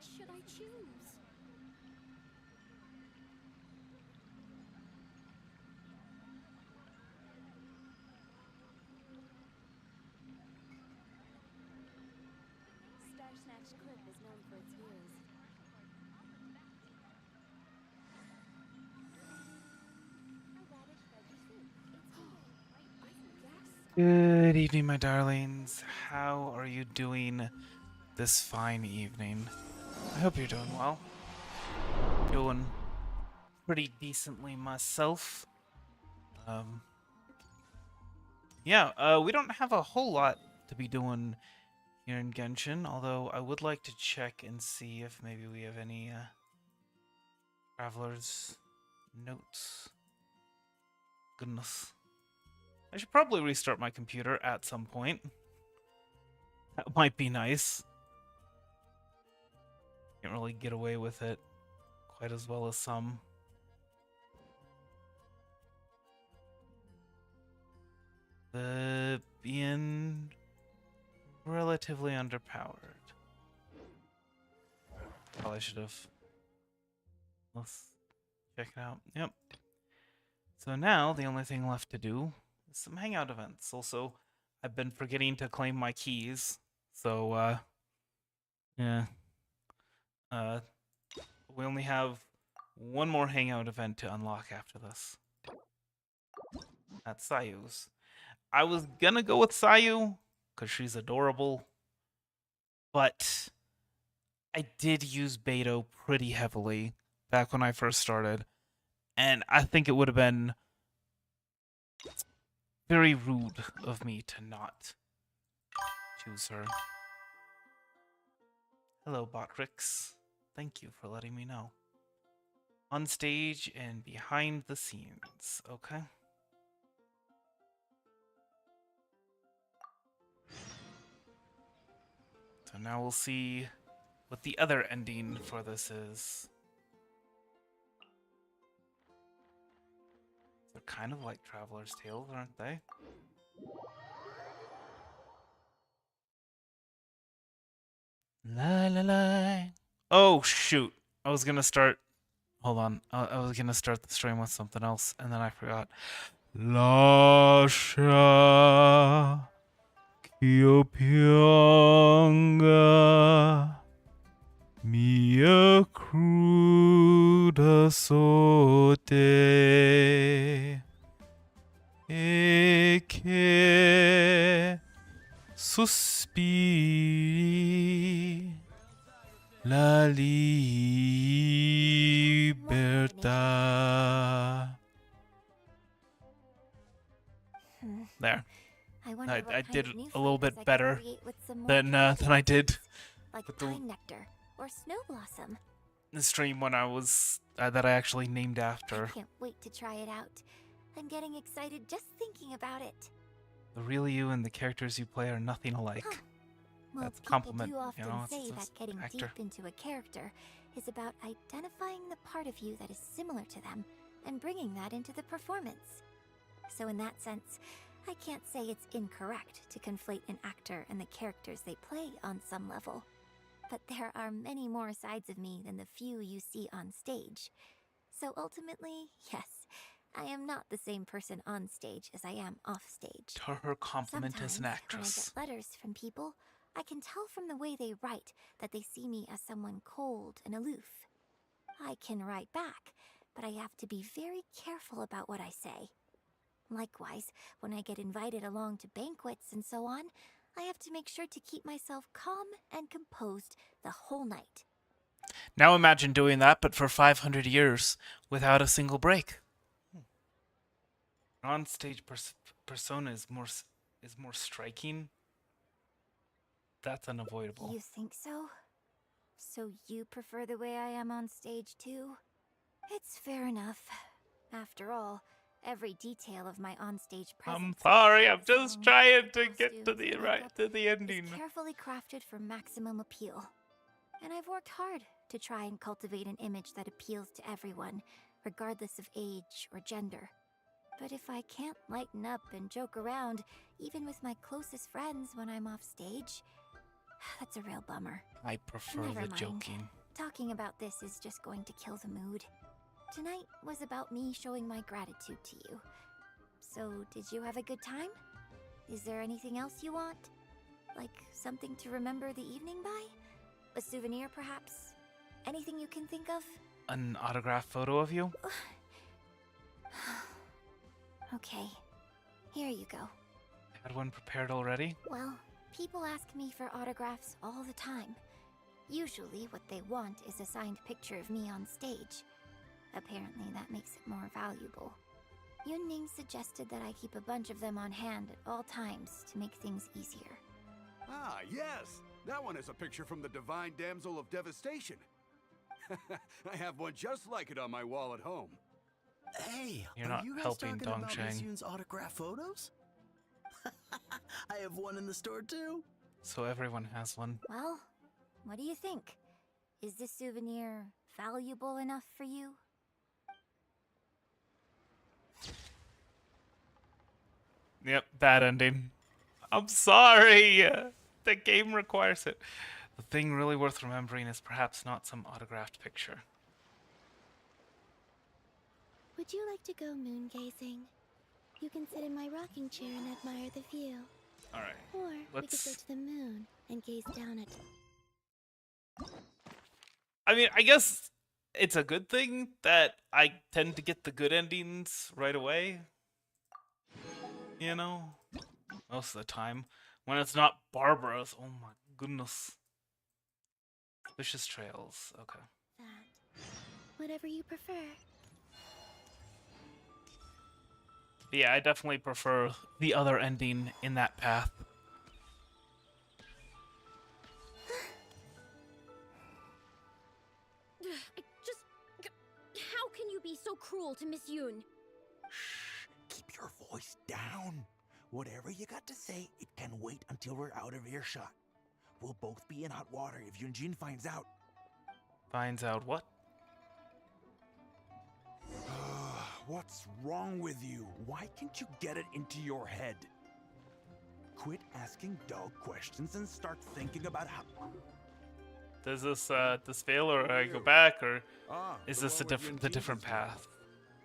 should I choose? Star Snatch Cliff is known for its views. Good evening, my darlings. How are you doing this fine evening? I hope you're doing well. Doing pretty decently myself. Yeah, we don't have a whole lot to be doing here in Genshin, although I would like to check and see if maybe we have any travelers' notes. Goodness. I should probably restart my computer at some point. That might be nice. Can't really get away with it quite as well as some. Being relatively underpowered. Probably should have. Let's check it out. Yep. So now the only thing left to do is some hangout events. Also, I've been forgetting to claim my keys. So, yeah. We only have one more hangout event to unlock after this. That's Sayu's. I was gonna go with Sayu, because she's adorable. But I did use Beto pretty heavily back when I first started. And I think it would have been very rude of me to not choose her. Hello, Botrix. Thank you for letting me know. On stage and behind the scenes, okay? So now we'll see what the other ending for this is. They're kind of like Traveler's Tales, aren't they? La la la. Oh, shoot. I was gonna start. Hold on. I was gonna start the stream with something else, and then I forgot. Lasha Kyopyonga Mia Cruda Sote Eke Suspiri La Libertad. There. I did a little bit better than I did like with pine nectar or snow blossom. the stream when I was that I actually named after. I can't wait to try it out. I'm getting excited just thinking about it. The real you and the characters you play are nothing alike. Huh. Well, That's a compliment, people do often you know. say It's that getting actor. deep into a character is about identifying the part of you that is similar to them and bringing that into the performance. So in that sense, I can't say it's incorrect to conflate an actor and the characters they play on some level. But there are many more sides of me than the few you see on stage. So ultimately, yes, I am not the same person on stage as I am off stage. To her compliment Sometimes, as an actress. when I get letters from people, I can tell from the way they write that they see me as someone cold and aloof. I can write back, but I have to be very careful about what I say. Likewise, when I get invited along to banquets and so on, I have to make sure to keep myself calm and composed the whole night. Now imagine doing that, but for 500 years without a single break. On-stage persona is more striking. That's unavoidable. You think so? So you prefer the way I am on stage too? It's fair enough. After all, every detail of my onstage presence. I'm sorry, I'm just song, trying to get to costumes, the makeup ending. is carefully crafted for maximum appeal. And I've worked hard to try and cultivate an image that appeals to everyone, regardless of age or gender. But if I can't lighten up and joke around, even with my closest friends when I'm off stage, That's a real bummer. I prefer Never the mind. joking. Talking about this is just going to kill the mood. Tonight was about me showing my gratitude to you. So, did you have a good time? Is there anything else you want? Like something to remember the evening by? A souvenir, perhaps? Anything you can think of? An autographed photo of you? Okay, here you go. Had one prepared already? Well, people ask me for autographs all the time. Usually what they want is a signed picture of me on stage. Apparently that makes it more valuable. Yuánshén suggested that I keep a bunch of them on hand at all times to make things easier. Ah, yes! That one is a picture from the Divine Damsel of Devastation. I have one just like it on my wall at home. Hey, You're are not you guys helping talking about Miss Dongsheng. Yoon's autograph photos? I have one in the store too. So everyone has one. Well, what do you think? Is this souvenir valuable enough for you? Yep, bad ending. I'm sorry! The game requires it. The thing really worth remembering is perhaps not some autographed picture. Would you like to go moon gazing? You can sit in my rocking chair and admire the view. Alright, Or we could go let's... to the moon and gaze down at... I mean, I guess it's a good thing that I tend to get the good endings right away. You know? Most of the time. When it's not Barbara's. Oh my goodness. Vicious Trails. Okay. that. Whatever you prefer. But yeah, I definitely prefer the other ending in that path. How can you be so cruel to Miss Yoon? Shh, keep your voice down. Whatever you got to say, it can wait until we're out of earshot. We'll both be in hot water if Yuánshén finds out. Finds out what? What's wrong with you? Why can't you get it into your head? Quit asking dog questions and start thinking about how... Does this fail, or I go back, or is the this one with the Yuánshén different is right. path?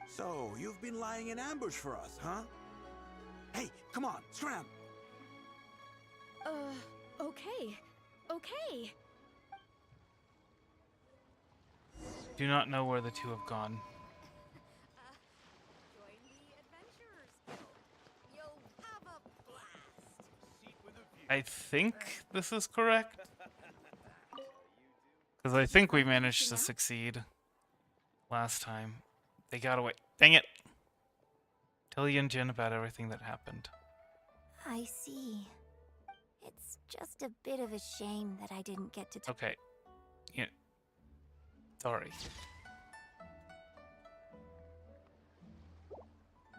So, you've been lying in ambush for us, huh? Hey, come on, scram! Okay. Okay. Do not know where the two have gone. Join the adventurers. You'll have a blast. I think this is correct. Because I think we managed to succeed last time. They got away. Dang it! Tell Yuánshén about everything that happened. I see. It's just a bit of a shame that I didn't get to Okay. Yeah. Sorry.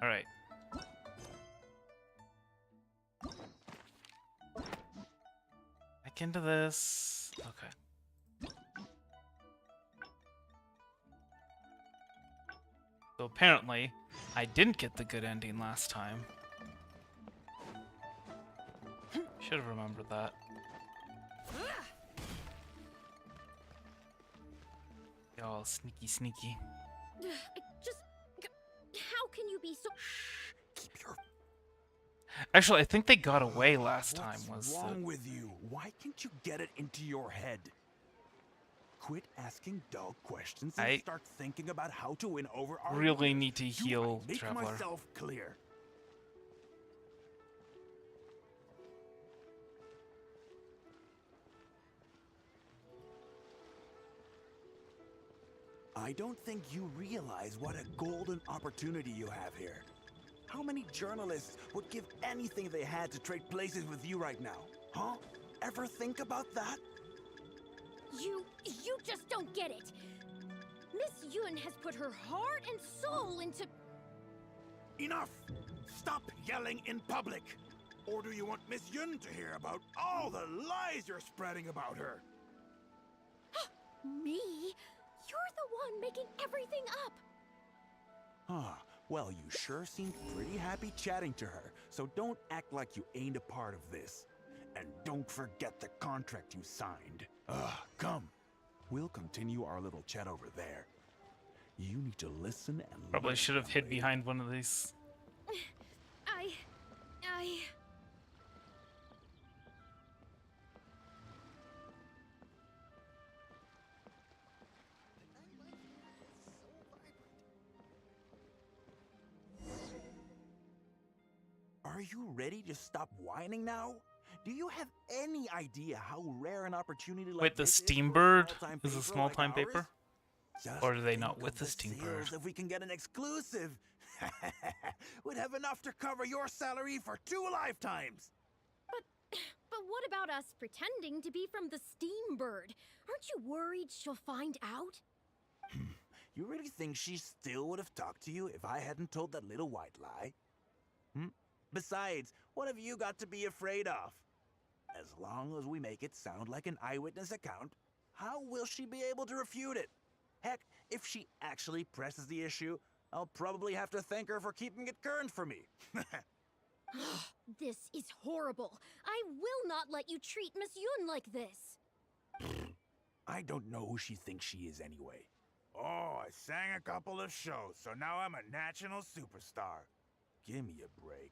Alright. Back into this. Okay. So apparently, I didn't get the good ending last time. Should have remembered that. Y'all sneaky, sneaky. How can you be so... Keep your... Actually, I think they got away last time. What's wrong with you? Why can't you get it into your head? Quit asking dog questions and start thinking about how to win over our... Really need to heal, make Traveler. myself clear. I don't think you realize what a golden opportunity you have here. How many journalists would give anything they had to trade places with you right now? Huh? Ever think about that? You just don't get it. Miss Yoon has put her heart and soul into... Enough! Stop yelling in public! Or do you want Miss Yoon to hear about all the lies you're spreading about her? Me? You're the one making everything up. Ah, well, you sure seemed pretty happy chatting to her, so don't act like you ain't a part of this. And don't forget the contract you signed. Come. We'll continue our little chat over there. You need to listen and Probably learn, should have young hid lady. behind one of these. I... Are you ready to stop whining now? Do you have any idea how rare an opportunity like Wait, the this Steam is for a Bird small-time is a paper small-time like paper? ours? Just Or do they think not with of the Steam Bird? sales if we can get an exclusive. We'd have enough to cover your salary for 2 lifetimes. But what about us pretending to be from the Steam Bird? Aren't you worried she'll find out? You really think she still would have talked to you if I hadn't told that little white lie? Besides, what have you got to be afraid of? As long as we make it sound like an eyewitness account, how will she be able to refute it? Heck, if she actually presses the issue, I'll probably have to thank her for keeping it current for me. This is horrible. I will not let you treat Miss Yun like this. I don't know who she thinks she is anyway. Oh, I sang a couple of shows, so now I'm a national superstar. Give me a break.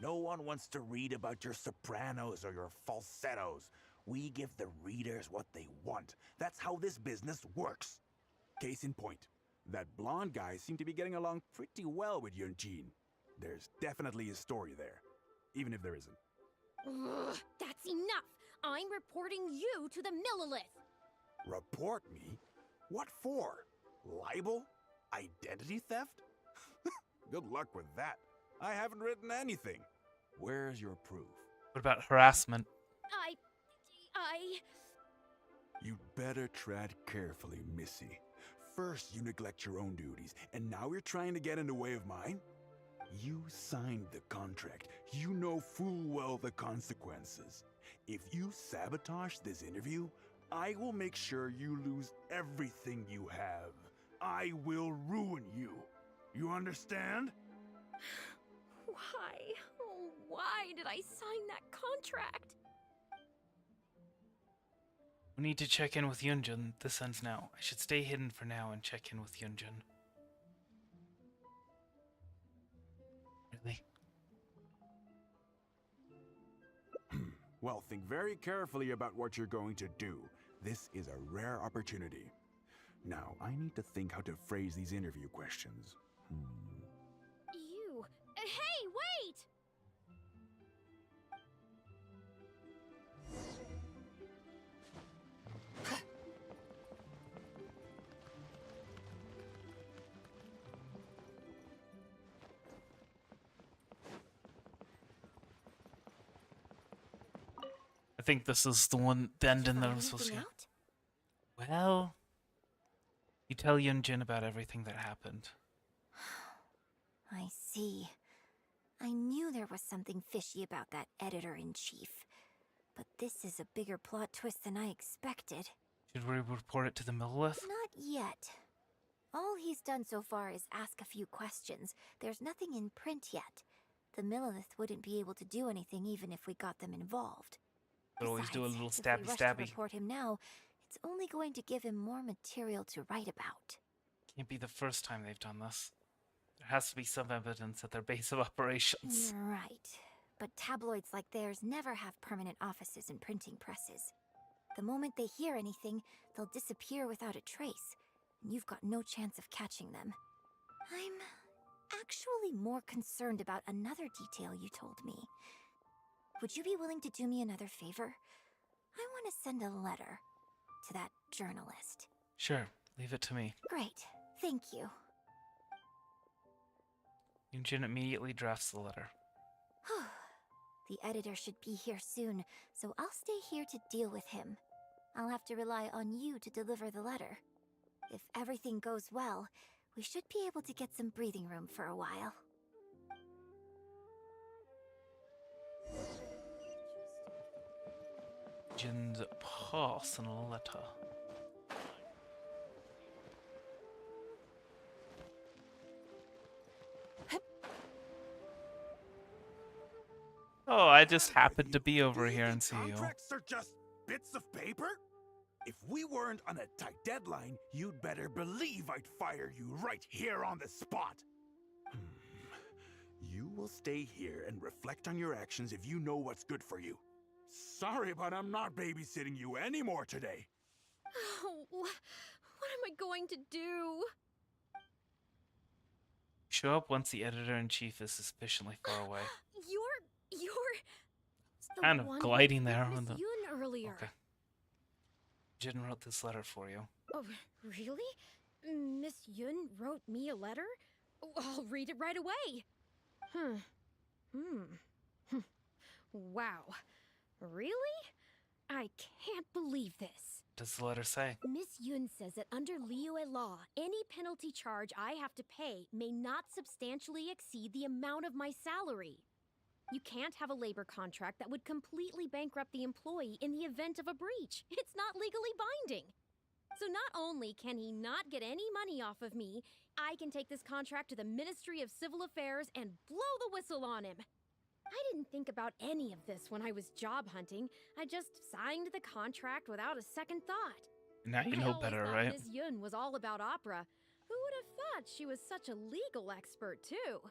No one wants to read about your sopranos or your falsettos. We give the readers what they want. That's how this business works. Case in point, that blonde guy seemed to be getting along pretty well with Yuánshén. There's definitely a story there, even if there isn't. Ugh, that's enough. I'm reporting you to the Millilith. Report me? What for? Libel? Identity theft? Good luck with that. I haven't written anything. Where's your proof? What about harassment? You'd better tread carefully, Missy. First, you neglect your own duties, and now you're trying to get in the way of mine? You signed the contract. You know full well the consequences. If you sabotage this interview, I will make sure you lose everything you have. I will ruin you. You understand? Why? Oh, why did I sign that contract? We need to check in with Yuánshén. This ends now. I should stay hidden for now and check in with Yuánshén. Really? Well, think very carefully about what you're going to do. This is a rare opportunity. Now, I need to think how to phrase these interview questions. You. Hey, wait! I think this is the one, the ending that I'm supposed to Anything get. out? Well, you tell Yuánshén about everything that happened. I see. I knew there was something fishy about that editor-in-chief. But this is a bigger plot twist than I expected. Should we report it to the Millilith? Not yet. All he's done so far is ask a few questions. There's nothing in print yet. The Millilith wouldn't be able to do anything even if we got them involved. Could always do a Besides, little if we stabby rush to stabby. report him now, it's only going to give him more material to write about. Can't be the first time they've done this. There has to be some evidence at their base of operations. You're right. But tabloids like theirs never have permanent offices and printing presses. The moment they hear anything, they'll disappear without a trace, and you've got no chance of catching them. I'm actually more concerned about another detail you told me. Would you be willing to do me another favor? I want to send a letter to that journalist. Sure, leave it to me. Great, thank you. Yuánshén immediately drafts the letter. The editor should be here soon, so I'll stay here to deal with him. I'll have to rely on you to deliver the letter. If everything goes well, we should be able to get some breathing room for a while. Yuánshén's personal letter. Oh, I just happened to be over Do you here think and see you. contracts are just bits of paper? If we weren't on a tight deadline, you'd better believe I'd fire you right here on the spot. You will stay here and reflect on your actions if you know what's good for you. Sorry, but I'm not babysitting you anymore today. Oh, what am I going to do? Show up once the editor-in-chief is sufficiently far away. You're the Kind of one gliding who there met on the- Miss Yun earlier. Okay. Jin wrote this letter for you. Oh, really? Miss Yun wrote me a letter? Oh, I'll read it right away. Wow. Really? I can't believe this. What does the letter say? Miss Yun says that under Liyue law, any penalty charge I have to pay may not substantially exceed the amount of my salary. You can't have a labor contract that would completely bankrupt the employee in the event of a breach. It's not legally binding. So not only can he not get any money off of me, I can take this contract to the Ministry of Civil Affairs and blow the whistle on him. I didn't think about any of this when I was job hunting. I just signed the contract without a second thought. Now you I know always better, thought right? Miss Yun was all about opera. Who would have thought she was such a legal expert, too?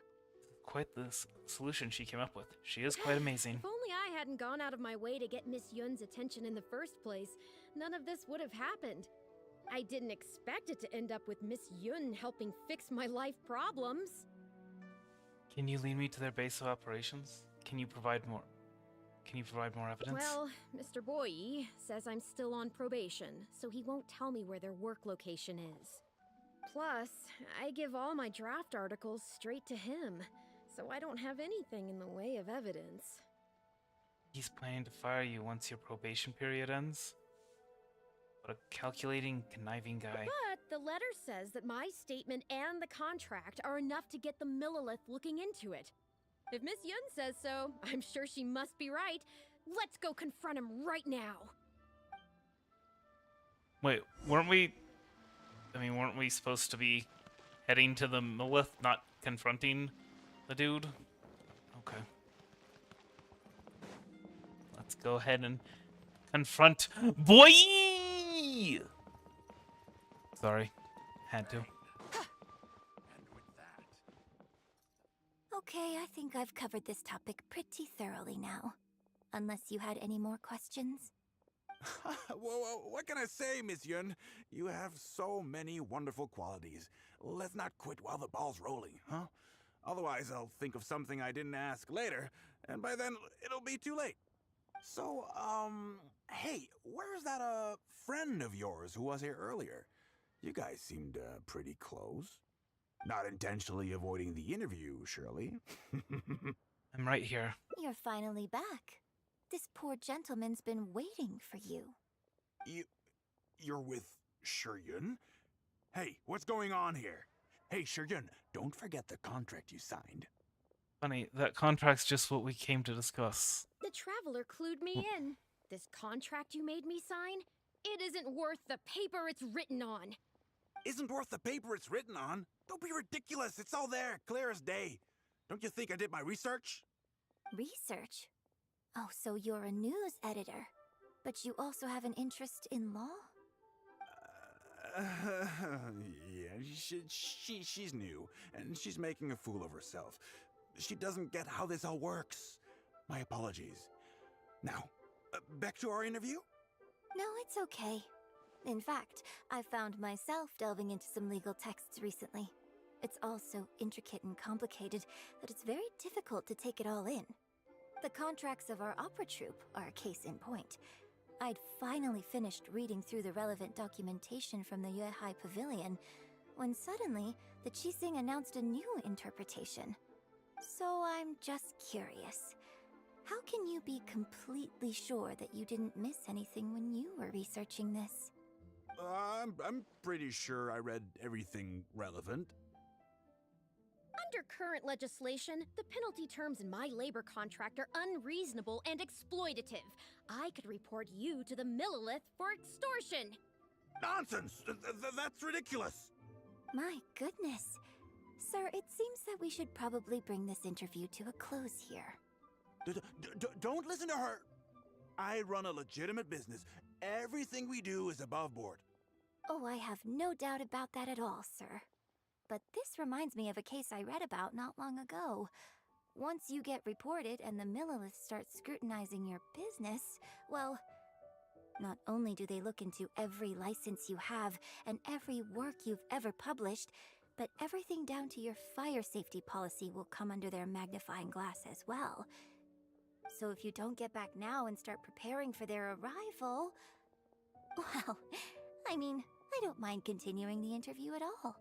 Quite the solution she came up with. She is quite amazing. If only I hadn't gone out of my way to get Miss Yun's attention in the first place, none of this would have happened. I didn't expect it to end up with Miss Yun helping fix my life problems. Can you lead me to their base of operations? Can you provide more evidence? Well, Mr. Boye says I'm still on probation, so he won't tell me where their work location is. Plus, I give all my draft articles straight to him, so I don't have anything in the way of evidence. He's planning to fire you once your probation period ends? What a calculating, conniving guy. But the letter says that my statement and the contract are enough to get the Millilith looking into it. If Miss Yun says so, I'm sure she must be right. Let's go confront him right now. Wait, weren't we supposed to be heading to the Millith, not confronting the dude? Okay. Let's go ahead and confront Boy! Sorry, had to. And with that, Okay, I think I've covered this topic pretty thoroughly now. Unless you had any more questions? Well, what can I say, Miss Yun? You have so many wonderful qualities. Let's not quit while the ball's rolling, huh? Otherwise, I'll think of something I didn't ask later, and by then, it'll be too late. So, hey, where's that, friend of yours who was here earlier? You guys seemed, pretty close. Not intentionally avoiding the interview, surely. I'm right here. You're finally back. This poor gentleman's been waiting for you. You're with Yun? Hey, what's going on here? Hey, Yun, don't forget the contract you signed. Funny, that contract's just what we came to discuss. The Traveler clued me in. This contract you made me sign, it isn't worth the paper it's written on. Isn't worth the paper it's written on? Don't be ridiculous. It's all there, clear as day. Don't you think I did my research? Research? Oh, so you're a news editor. But you also have an interest in law? Yeah, she's new, and she's making a fool of herself. She doesn't get how this all works. My apologies. Now, back to our interview? No, it's okay. In fact, I found myself delving into some legal texts recently. It's all so intricate and complicated that it's very difficult to take it all in. The contracts of our opera troupe are a case in point. I'd finally finished reading through the relevant documentation from the Yuehai Pavilion when suddenly the Qixing announced a new interpretation. So I'm just curious. How can you be completely sure that you didn't miss anything when you were researching this? I'm pretty sure I read everything relevant. Under current legislation, the penalty terms in my labor contract are unreasonable and exploitative. I could report you to the Millilith for extortion. Nonsense! That's ridiculous! My goodness. Sir, it seems that we should probably bring this interview to a close here. Don't listen to her. I run a legitimate business. Everything we do is above board. Oh, I have no doubt about that at all, sir. But this reminds me of a case I read about not long ago. Once you get reported and the Millilith starts scrutinizing your business, well, not only do they look into every license you have and every work you've ever published, but everything down to your fire safety policy will come under their magnifying glass as well. So if you don't get back now and start preparing for their arrival, well, I mean, I don't mind continuing the interview at all.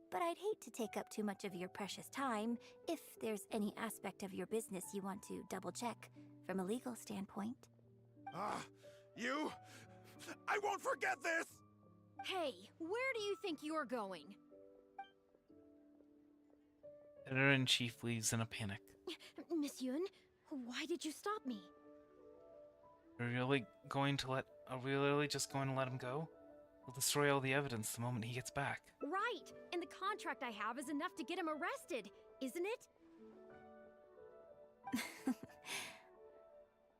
But I'd hate to take up too much of your precious time if there's any aspect of your business you want to double-check from a legal standpoint. You... I won't forget this! Hey, where do you think you're going? Editor-in-chief leaves in a panic. Miss Yun, why did you stop me? Are we really just going to let him go? We'll destroy all the evidence the moment he gets back. Right! And the contract I have is enough to get him arrested, isn't it?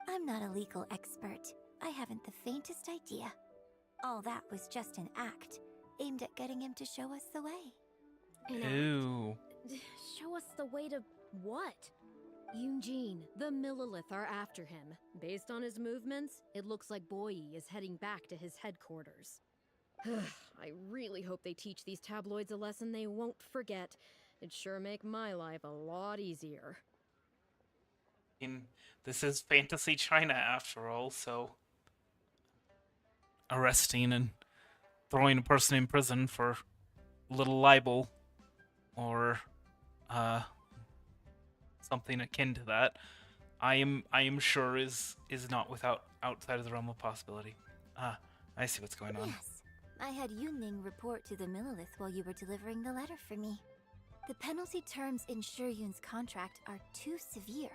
I'm not a legal expert. I haven't the faintest idea. All that was just an act, aimed at getting him to show us the way. An act? Ew. Show us the way to what? Yuánshén, the Millilith are after him. Based on his movements, it looks like Boyi is heading back to his headquarters. I really hope they teach these tabloids a lesson they won't forget. It'd sure make my life a lot easier. I mean, this is fantasy China after all, so arresting and throwing a person in prison for little libel or something akin to that, I am sure is not outside of the realm of possibility. I see what's going on. Yes, I had Yunning report to the Millilith while you were delivering the letter for me. The penalty terms in Shiyun's contract are too severe.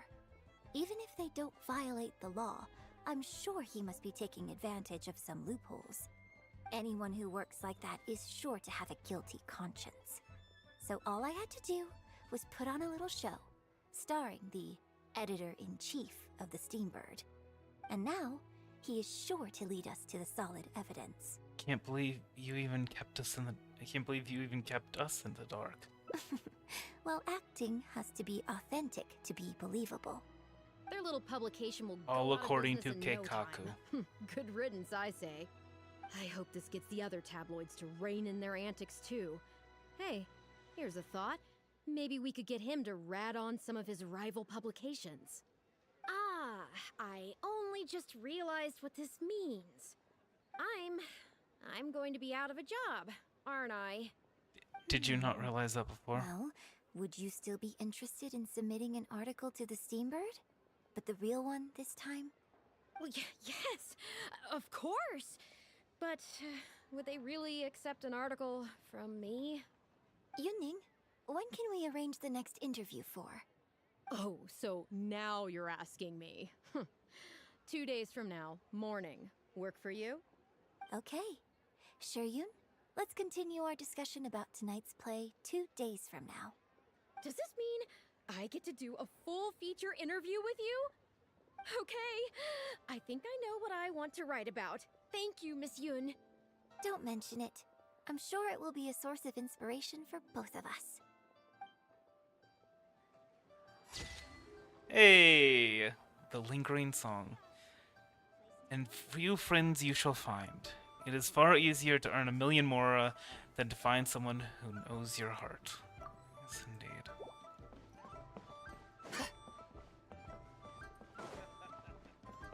Even if they don't violate the law, I'm sure he must be taking advantage of some loopholes. Anyone who works like that is sure to have a guilty conscience. So all I had to do was put on a little show, starring the editor-in-chief of the Steambird. And now, he is sure to lead us to the solid evidence. I can't believe you even kept us in the dark. Well, acting has to be authentic to be believable. Their little publication will go All out of according to business in no Keikaku. time. Good riddance, I say. I hope this gets the other tabloids to rein in their antics too. Hey, here's a thought. Maybe we could get him to rat on some of his rival publications. Ah, I only just realized what this means. I'm going to be out of a job, aren't I? Did you not realize that before? Well, would you still be interested in submitting an article to the Steambird? But the real one this time? Well, yes, of course. But would they really accept an article from me? Yunning, when can we arrange the next interview for? Oh, so now you're asking me. 2 days from now, morning. Work for you? Okay. Shiyun, let's continue our discussion about tonight's play 2 days from now. Does this mean I get to do a full feature interview with you? Okay, I think I know what I want to write about. Thank you, Miss Yun. Don't mention it. I'm sure it will be a source of inspiration for both of us. Hey, the lingering song. And few friends you shall find. It is far easier to earn 1,000,000 mora than to find someone who knows your heart. Yes, indeed.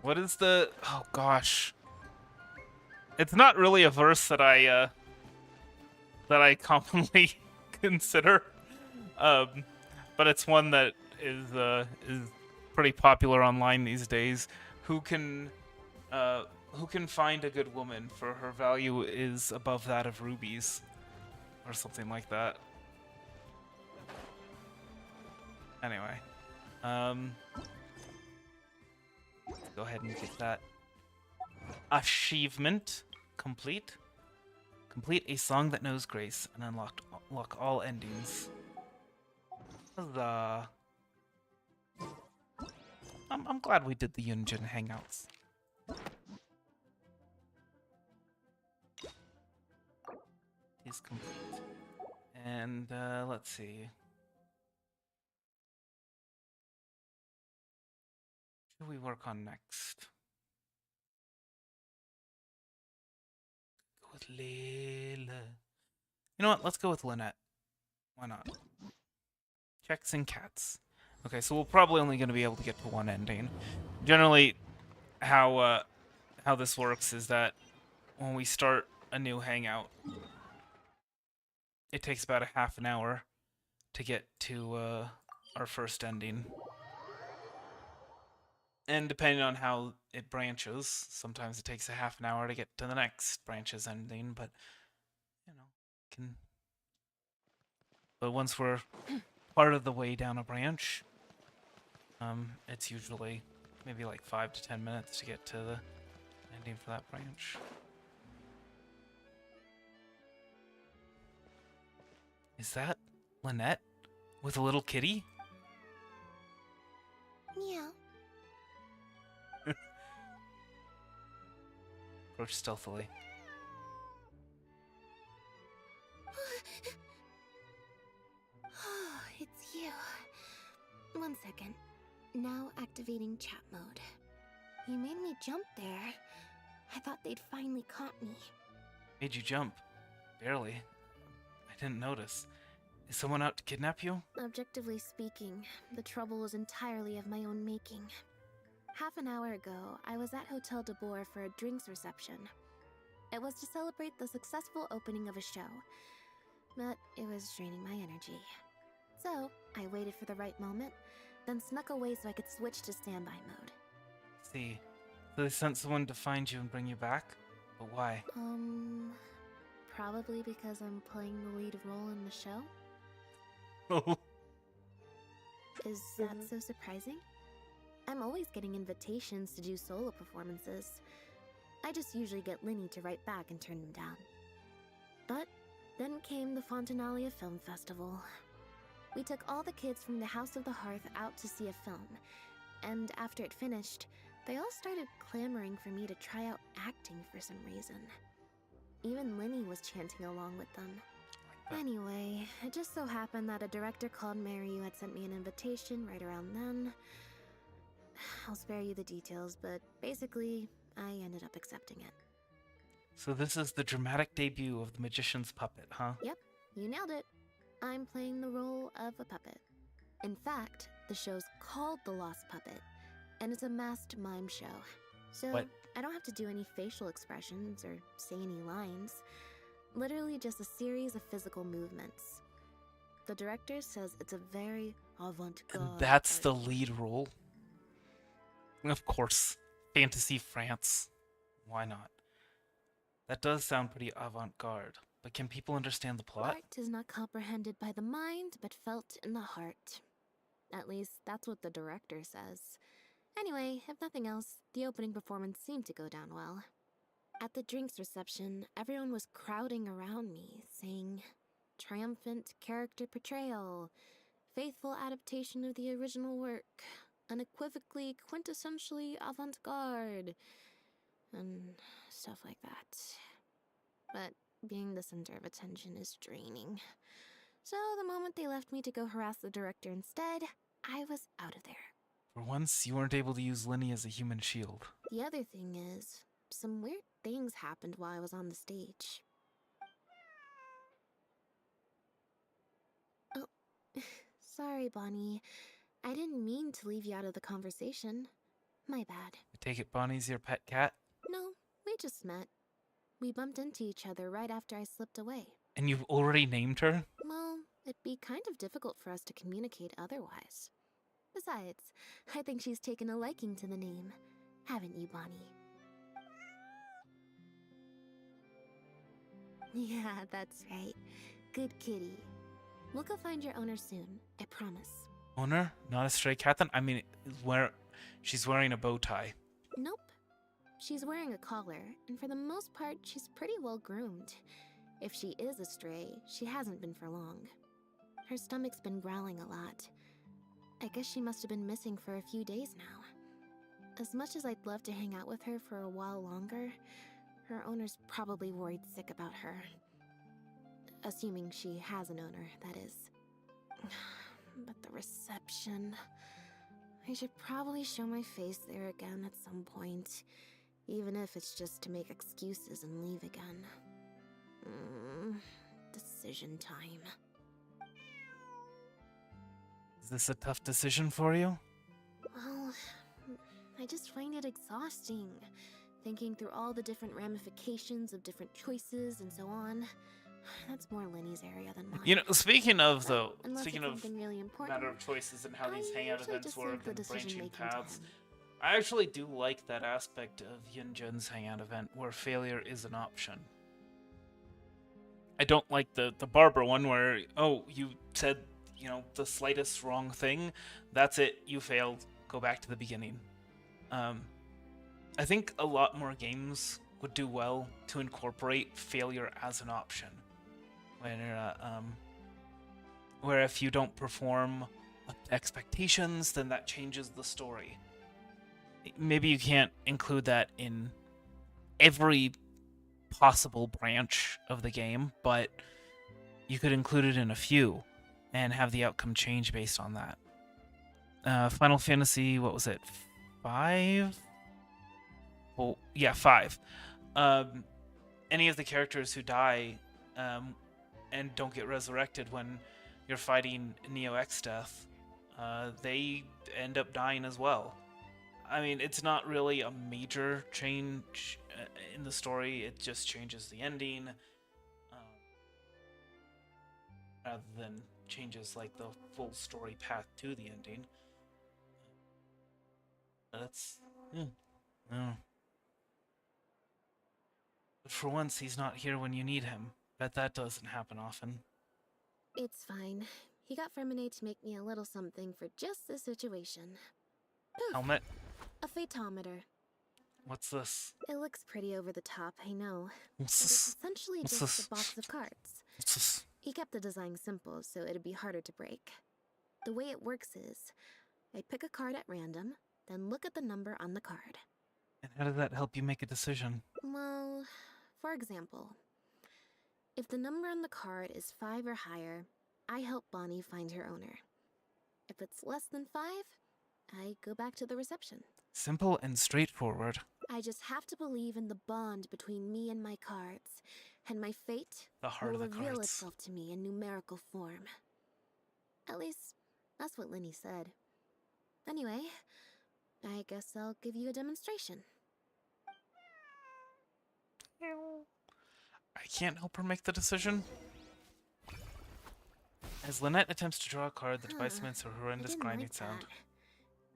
What is the... Oh, gosh. It's not really a verse that I commonly consider. But it's one that is pretty popular online these days. Who can find a good woman, for her value is above that of rubies, or something like that. Anyway, let's go ahead and get that achievement complete. Complete a song that knows grace and unlock all endings. Huzzah! I'm glad we did the Yuánshén hangouts. Is complete. And let's see. What should we work on next? Go with Layla. You know what? Let's go with Lynette. Why not? Checks and cats. Okay, so we're probably only going to be able to get to one ending. Generally, how this works is that when we start a new hangout, it takes about a half an hour to get to our first ending. And depending on how it branches, sometimes it takes a half an hour to get to the next branch's ending, but you know, can. But once we're part of the way down a branch, it's usually maybe like 5 to 10 minutes to get to the ending for that branch. Is that Lynette with a little kitty? Meow. Approach stealthily. It's you. 1 second. Now activating chat mode. You made me jump there. I thought they'd finally caught me. Made you jump? Barely. I didn't notice. Is someone out to kidnap you? Objectively speaking, the trouble was entirely of my own making. Half an hour ago, I was at Hotel de Boer for a drinks reception. It was to celebrate the successful opening of a show, but it was draining my energy. So, I waited for the right moment, then snuck away so I could switch to standby mode. See. So they sent someone to find you and bring you back? But why? Probably because I'm playing the lead role in the show? Oh. Is that so surprising? I'm always getting invitations to do solo performances. I just usually get Linny to write back and turn them down. But then came the Fontanalia Film Festival. We took all the kids from the House of the Hearth out to see a film, and after it finished, they all started clamoring for me to try out acting for some reason. Even Linny was chanting along with them. Anyway, it just so happened that a director called Mary had sent me an invitation right around then. I'll spare you the details, but basically, I ended up accepting it. So this is the dramatic debut of the magician's puppet, huh? Yep, you nailed it. I'm playing the role of a puppet. In fact, the show's called The Lost Puppet, and it's a masked mime show. So What? I don't have to do any facial expressions or say any lines. Literally just a series of physical movements. The director says it's a very avant-garde. And that's art the lead role? Of course. Fantasy France. Why not? That does sound pretty avant-garde, but can people understand the plot? Art is not comprehended by the mind, but felt in the heart. At least, that's what the director says. Anyway, if nothing else, the opening performance seemed to go down well. At the drinks reception, everyone was crowding around me, saying, "Triumphant character portrayal, faithful adaptation of the original work, unequivocally, quintessentially avant-garde," and stuff like that. But being the center of attention is draining. So the moment they left me to go harass the director instead, I was out of there. For once, you weren't able to use Linny as a human shield. The other thing is, some weird things happened while I was on the stage. Oh, sorry, Bonnie. I didn't mean to leave you out of the conversation. My bad. I take it Bonnie's your pet cat? No, we just met. We bumped into each other right after I slipped away. And you've already named her? Well, it'd be kind of difficult for us to communicate otherwise. Besides, I think she's taken a liking to the name. Haven't you, Bonnie? Yeah, that's right. Good kitty. We'll go find your owner soon, I promise. Owner? Not a stray cat then? I mean, she's wearing a bow tie. Nope. She's wearing a collar, and for the most part, she's pretty well groomed. If she is a stray, she hasn't been for long. Her stomach's been growling a lot. I guess she must have been missing for a few days now. As much as I'd love to hang out with her for a while longer, her owner's probably worried sick about her. Assuming she has an owner, that is. But the reception... I should probably show my face there again at some point, even if it's just to make excuses and leave again. Decision time. Is this a tough decision for you? Well, I just find it exhausting, thinking through all the different ramifications of different choices and so on. That's more Lenny's area than mine. You know, speaking of, though, Unless speaking it's of something really important, matter of choices and how these I hangout usually events just leave work the and branching decision-making to paths, him. I actually do like that aspect of Yunjin's hangout event where failure is an option. I don't like the Barbara one where, oh, you said, you know, the slightest wrong thing, that's it, you failed, go back to the beginning. I think a lot more games would do well to incorporate failure as an option. Where if you don't perform up to expectations, then that changes the story. Maybe you can't include that in every possible branch of the game, but you could include it in a few and have the outcome change based on that. Final Fantasy, what was it? 5? Well, yeah, 5. Any of the characters who die and don't get resurrected when you're fighting Neo X Death, they end up dying as well. I mean, it's not really a major change in the story, it just changes the ending, rather than changes like the full story path to the ending. That's... yeah. No. But for once, he's not here when you need him. Bet that doesn't happen often. It's fine. He got Fremine to make me a little something for just this situation. Poof. Helmet? A photometer. What's this? It looks pretty over the top, I know. What's But this? it's essentially What's just this? a box of cards. What's this? He kept the design simple, so it'd be harder to break. The way it works is, I pick a card at random, then look at the number on the card. And how does that help you make a decision? Well, for example, if the number on the card is 5 or higher, I help Bonnie find her owner. If it's less than 5, I go back to the reception. Simple and straightforward. I just have to believe in the bond between me and my cards, and my fate The heart will of the reveal cards. itself to me in numerical form. At least, that's what Lenny said. Anyway, I guess I'll give you a demonstration. I can't help her make the decision. As Lynette attempts to draw a card, the device makes a I horrendous didn't grinding like sound. that.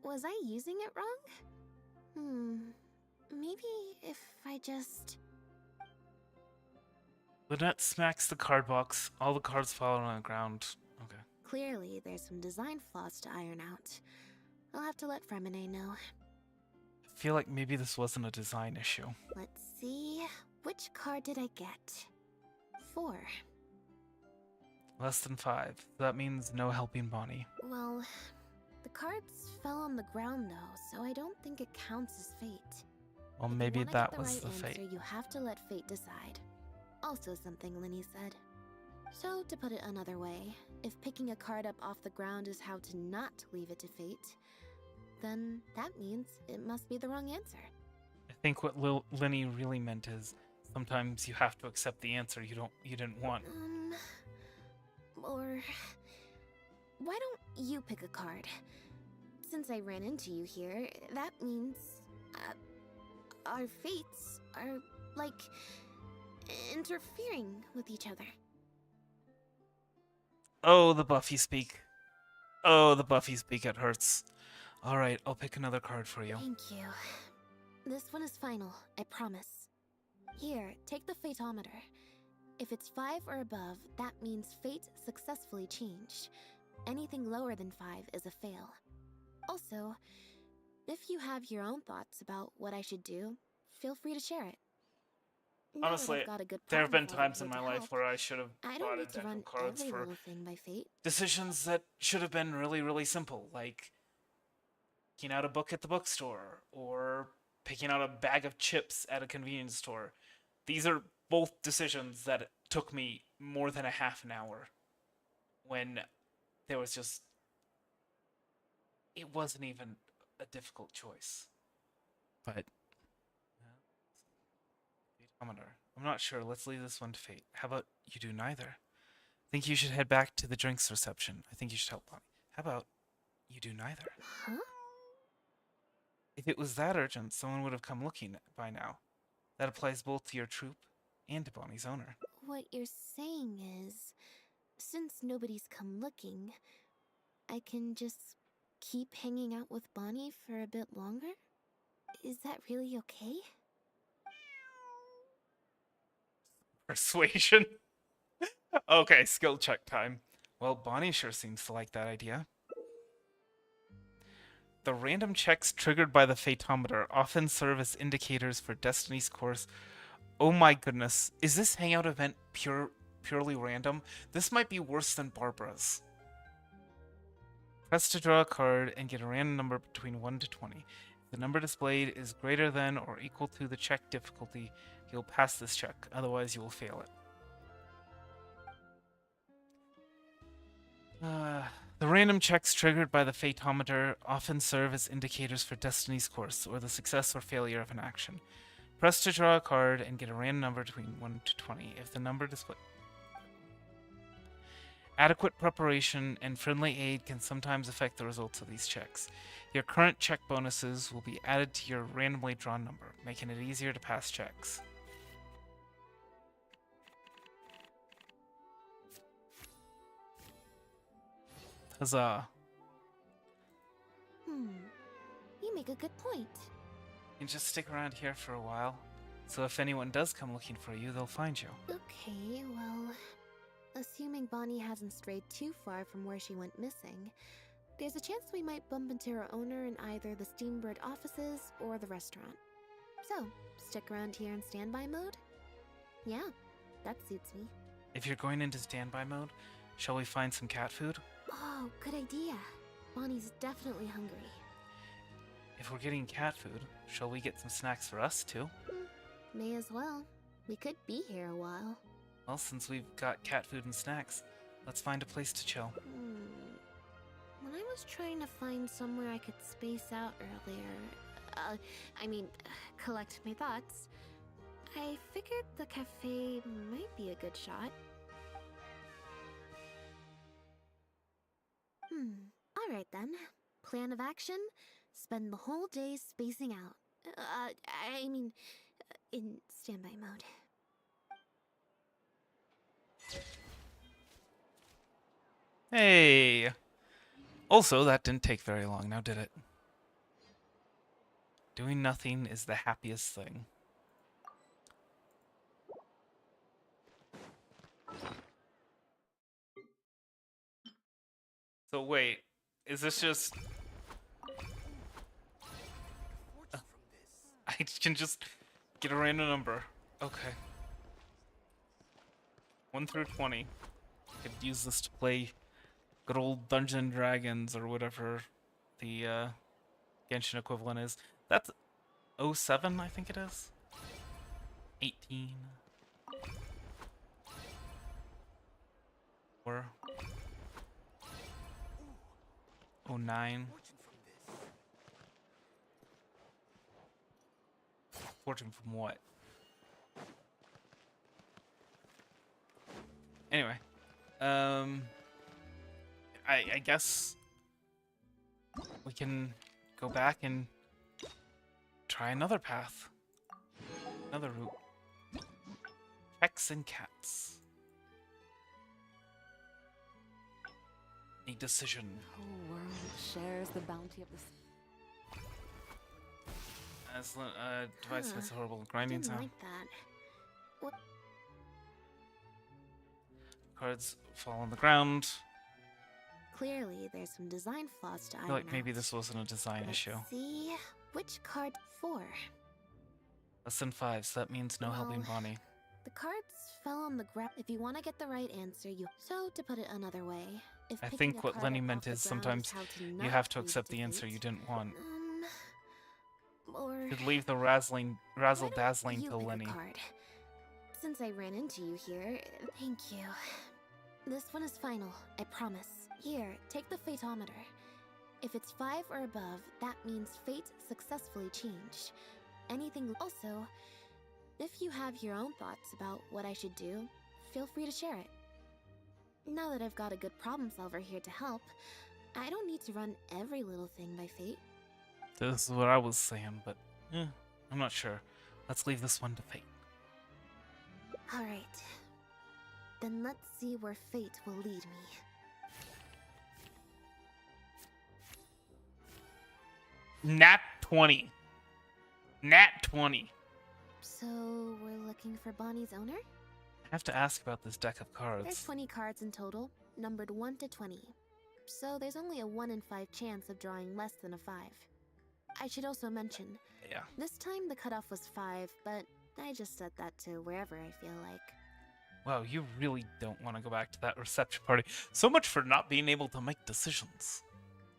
Was I using it wrong? Maybe if I just... Lynette smacks the card box. All the cards fall on the ground. Okay. Clearly, there's some design flaws to iron out. I'll have to let Fremine know. I feel like maybe this wasn't a design issue. Let's see... Which card did I get? 4. Less than 5. That means no helping Bonnie. Well, the cards fell on the ground though, so I don't think it counts as fate. Well, If you maybe wanna get that the was right the answer, fate. You have to let fate decide. Also something Lenny said. So, to put it another way, if picking a card up off the ground is how to not leave it to fate, then that means it must be the wrong answer. I think what Lenny really meant is sometimes you have to accept the answer you didn't want. Or... Why don't you pick a card? Since I ran into you here, that means... our fates are, like, interfering with each other. Oh, the Buffy speak. Oh, the Buffy speak, it hurts. Alright, I'll pick another card for you. Thank you. This one is final, I promise. Here, take the fatometer. If it's 5 or above, that means fate successfully changed. Anything lower than 5 is a fail. Also, if you have your own thoughts about what I should do, feel free to share it. Now that Honestly, I've got a good there have problem been solver times in here my to life help, where I should have I bought don't a need to deck run of cards every for little thing by fate. decisions that should have been really, really simple. Like, picking out a book at the bookstore or picking out a bag of chips at a convenience store. These are both decisions that took me more than a half an hour when there was just, it wasn't even a difficult choice. But I'm not sure. Let's leave this one to fate. How about you do neither? I think you should head back to the drinks reception. I think you should help Bonnie. How about you do neither? Huh? If it was that urgent, someone would have come looking by now. That applies both to your troop and to Bonnie's owner. What you're saying is, since nobody's come looking, I can just keep hanging out with Bonnie for a bit longer? Is that really okay? Persuasion? Okay, skill check time. Well, Bonnie sure seems to like that idea. The random checks triggered by the Fatometer often serve as indicators for Destiny's course. Oh my goodness, is this hangout event purely random? This might be worse than Barbara's. Press to draw a card and get a random number between 1 to 20. If the number displayed is greater than or equal to the check difficulty, you'll pass this check, otherwise you will fail it. The random checks triggered by the Fatometer often serve as indicators for Destiny's course, or the success or failure of an action. Press to draw a card and get a random number between 1 to 20. If the number displayed... Adequate preparation and friendly aid can sometimes affect the results of these checks. Your current check bonuses will be added to your randomly drawn number, making it easier to pass checks. Huzzah. You make a good point. You can just stick around here for a while, so if anyone does come looking for you, they'll find you. Okay, well, assuming Bonnie hasn't strayed too far from where she went missing, there's a chance we might bump into her owner in either the Steambird offices or the restaurant. So, stick around here in standby mode? Yeah, that suits me. If you're going into standby mode, shall we find some cat food? Oh, good idea. Bonnie's definitely hungry. If we're getting cat food, shall we get some snacks for us too? May as well. We could be here a while. Well, since we've got cat food and snacks, let's find a place to chill. When I was trying to find somewhere I could space out earlier, collect my thoughts, I figured the cafe might be a good shot. Alright then. Plan of action? Spend the whole day spacing out. In standby mode. Hey! Also, that didn't take very long, now did it? Doing nothing is the happiest thing. So wait, is this just... I can just get a random number. Okay. 1 through 20. I could use this to play good old Dungeons and Dragons or whatever the Genshin equivalent is. That's 07, I think it is. 18. Or 09. Fortune from what? Anyway, I guess we can go back and try another path, another route. Checks and cats. A decision. The whole world shares the bounty of the... As device makes a horrible grinding Didn't sound. like that. What? Cards fall on the ground. Clearly, there's some design flaws to I iron feel like maybe out. this wasn't a design Let's issue. see, which card for? Less than 5, so that means no helping Well, Bonnie. The cards fell on the ground. If you want to get the right answer, So, to put it another way, If I picking think a what card Lenny up meant off the is ground sometimes how to you not have to lose accept the answer defeat, you didn't want. Or You could leave the razzle why don't dazzling you to pick a Lenny. card? Since I ran into you here, thank you. This one is final, I promise. Here, take the Fateometer. If it's 5 or above, that means fate successfully changed. Anything also, if you have your own thoughts about what I should do, feel free to share it. Now that I've got a good problem solver here to help, I don't need to run every little thing by fate. This is what I was saying, but I'm not sure. Let's leave this one to fate. Alright. Then let's see where fate will lead me. Nat 20. Nat 20. So, we're looking for Bonnie's owner? I have to ask about this deck of There's cards. 20 cards in total, numbered 1 to 20. So there's only a 1 in 5 chance of drawing less than a 5. I should also mention, Yeah. this time the cutoff was 5, but I just set that to wherever I feel like. Wow, you really don't want to go back to that reception party. So much for not being able to make decisions.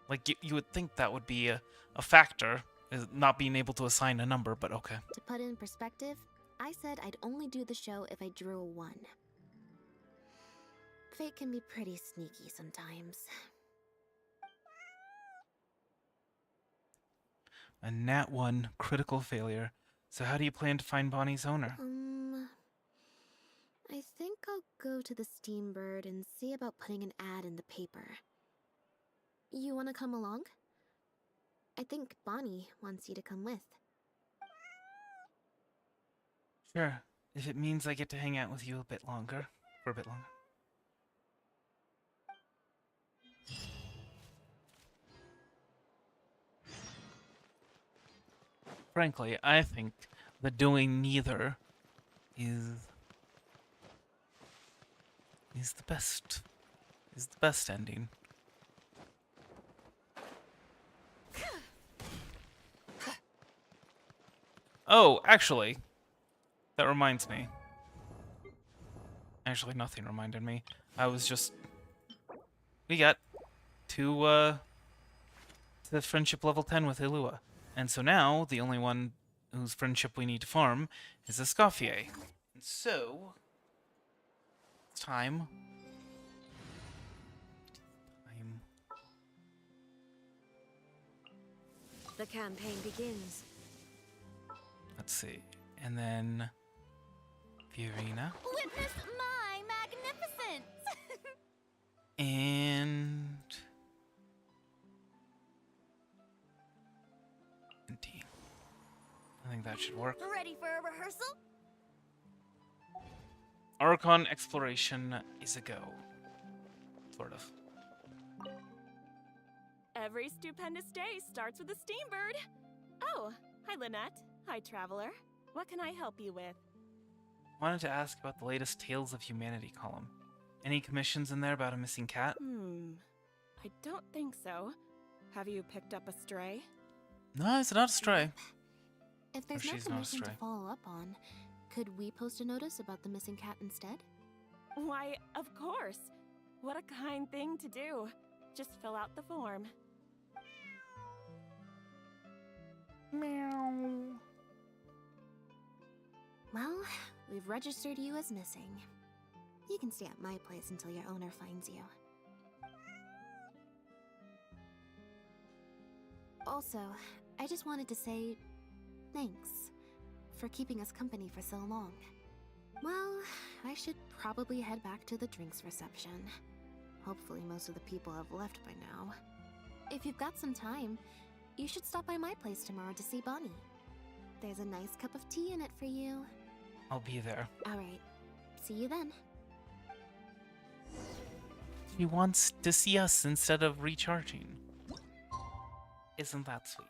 Like, you would think that would be a factor, is not being able to assign a number, but okay. To put it in perspective, I said I'd only do the show if I drew a 1. Fate can be pretty sneaky sometimes. A Nat 1 critical failure. So how do you plan to find Bonnie's owner? I think I'll go to the Steambird and see about putting an ad in the paper. You wanna come along? I think Bonnie wants you to come with. Sure, if it means I get to hang out with you a bit longer. For a bit longer. Frankly, I think that doing neither is the best ending. Oh, actually, that reminds me. Actually, nothing reminded me. We got to the friendship level 10 with Ilua. And so now, the only one whose friendship we need to farm is Escoffier. And so, it's time. The campaign begins. Let's see. And then, Fiorina. Witness my magnificence! And... D. I think that should work. Ready for a rehearsal? Archon exploration is a go. Sort of. Every stupendous day starts with a Steambird. Oh, hi Lynette. Hi Traveler. What can I help you with? Wanted to ask about the latest Tales of Humanity column. Any commissions in there about a missing cat? I don't think so. Have you picked up a stray? No, it's not a stray. If there's no she's not a commission to stray. follow up on, could we post a notice about the missing cat instead? Why, of course. What a kind thing to do. Just fill out the form. Meow. Well, we've registered you as missing. You can stay at my place until your owner finds you. Also, I just wanted to say thanks for keeping us company for so long. Well, I should probably head back to the drinks reception. Hopefully most of the people have left by now. If you've got some time, you should stop by my place tomorrow to see Bonnie. There's a nice cup of tea in it for you. I'll be there. Alright, see you then. He wants to see us instead of recharging. Isn't that sweet?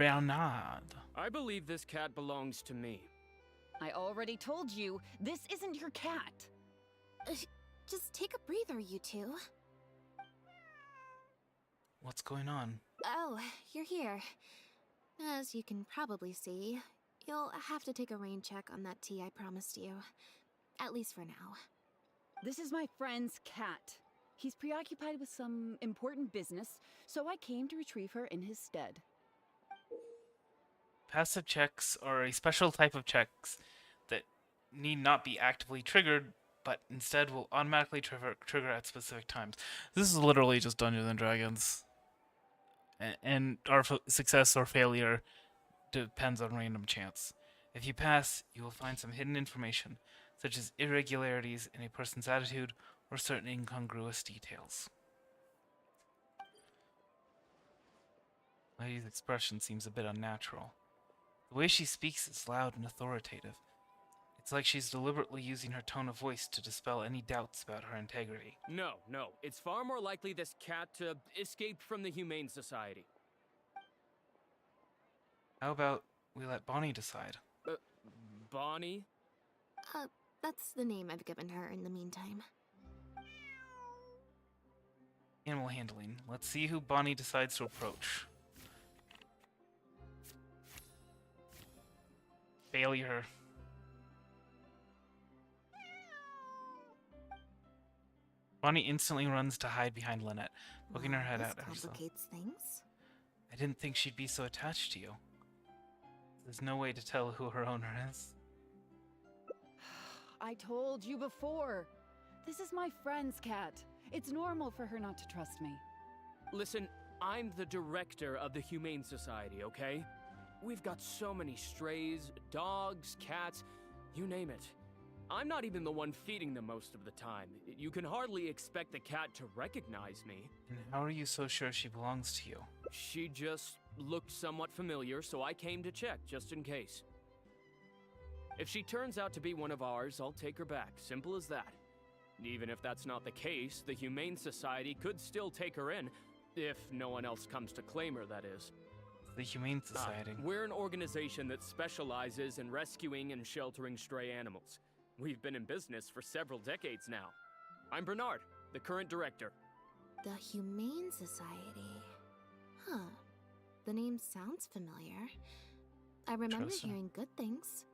Bernard. I believe this cat belongs to me. I already told you, this isn't your cat. Just take a breather, you two. What's going on? Oh, you're here. As you can probably see, you'll have to take a rain check on that tea I promised you. At least for now. This is my friend's cat. He's preoccupied with some important business, so I came to retrieve her in his stead. Passive checks are a special type of checks that need not be actively triggered, but instead will automatically trigger at specific times. This is literally just Dungeons and Dragons. And our success or failure depends on random chance. If you pass, you will find some hidden information, such as irregularities in a person's attitude or certain incongruous details. Lady's expression seems a bit unnatural. The way she speaks is loud and authoritative. It's like she's deliberately using her tone of voice to dispel any doubts about her integrity. No. It's far more likely this cat escaped from the Humane Society. How about we let Bonnie decide? Bonnie? That's the name I've given her in the meantime. Animal handling. Let's see who Bonnie decides to approach. Failure. Bonnie instantly runs to hide behind Lynette, poking her head This out at herself. complicates things. I didn't think she'd be so attached to you. There's no way to tell who her owner is. I told you before. This is my friend's cat. It's normal for her not to trust me. Listen, I'm the director of the Humane Society, okay? We've got so many strays, dogs, cats, you name it. I'm not even the one feeding them most of the time. You can hardly expect the cat to recognize me. And how are you so sure she belongs to you? She just looked somewhat familiar, so I came to check, just in case. If she turns out to be one of ours, I'll take her back. Simple as that. Even if that's not the case, the Humane Society could still take her in, if no one else comes to claim her, that is. The Humane Society. We're an organization that specializes in rescuing and sheltering stray animals. We've been in business for several decades now. I'm Bernard, the current director. The Humane Society. Huh. The name sounds familiar. I remember Interesting. hearing good things.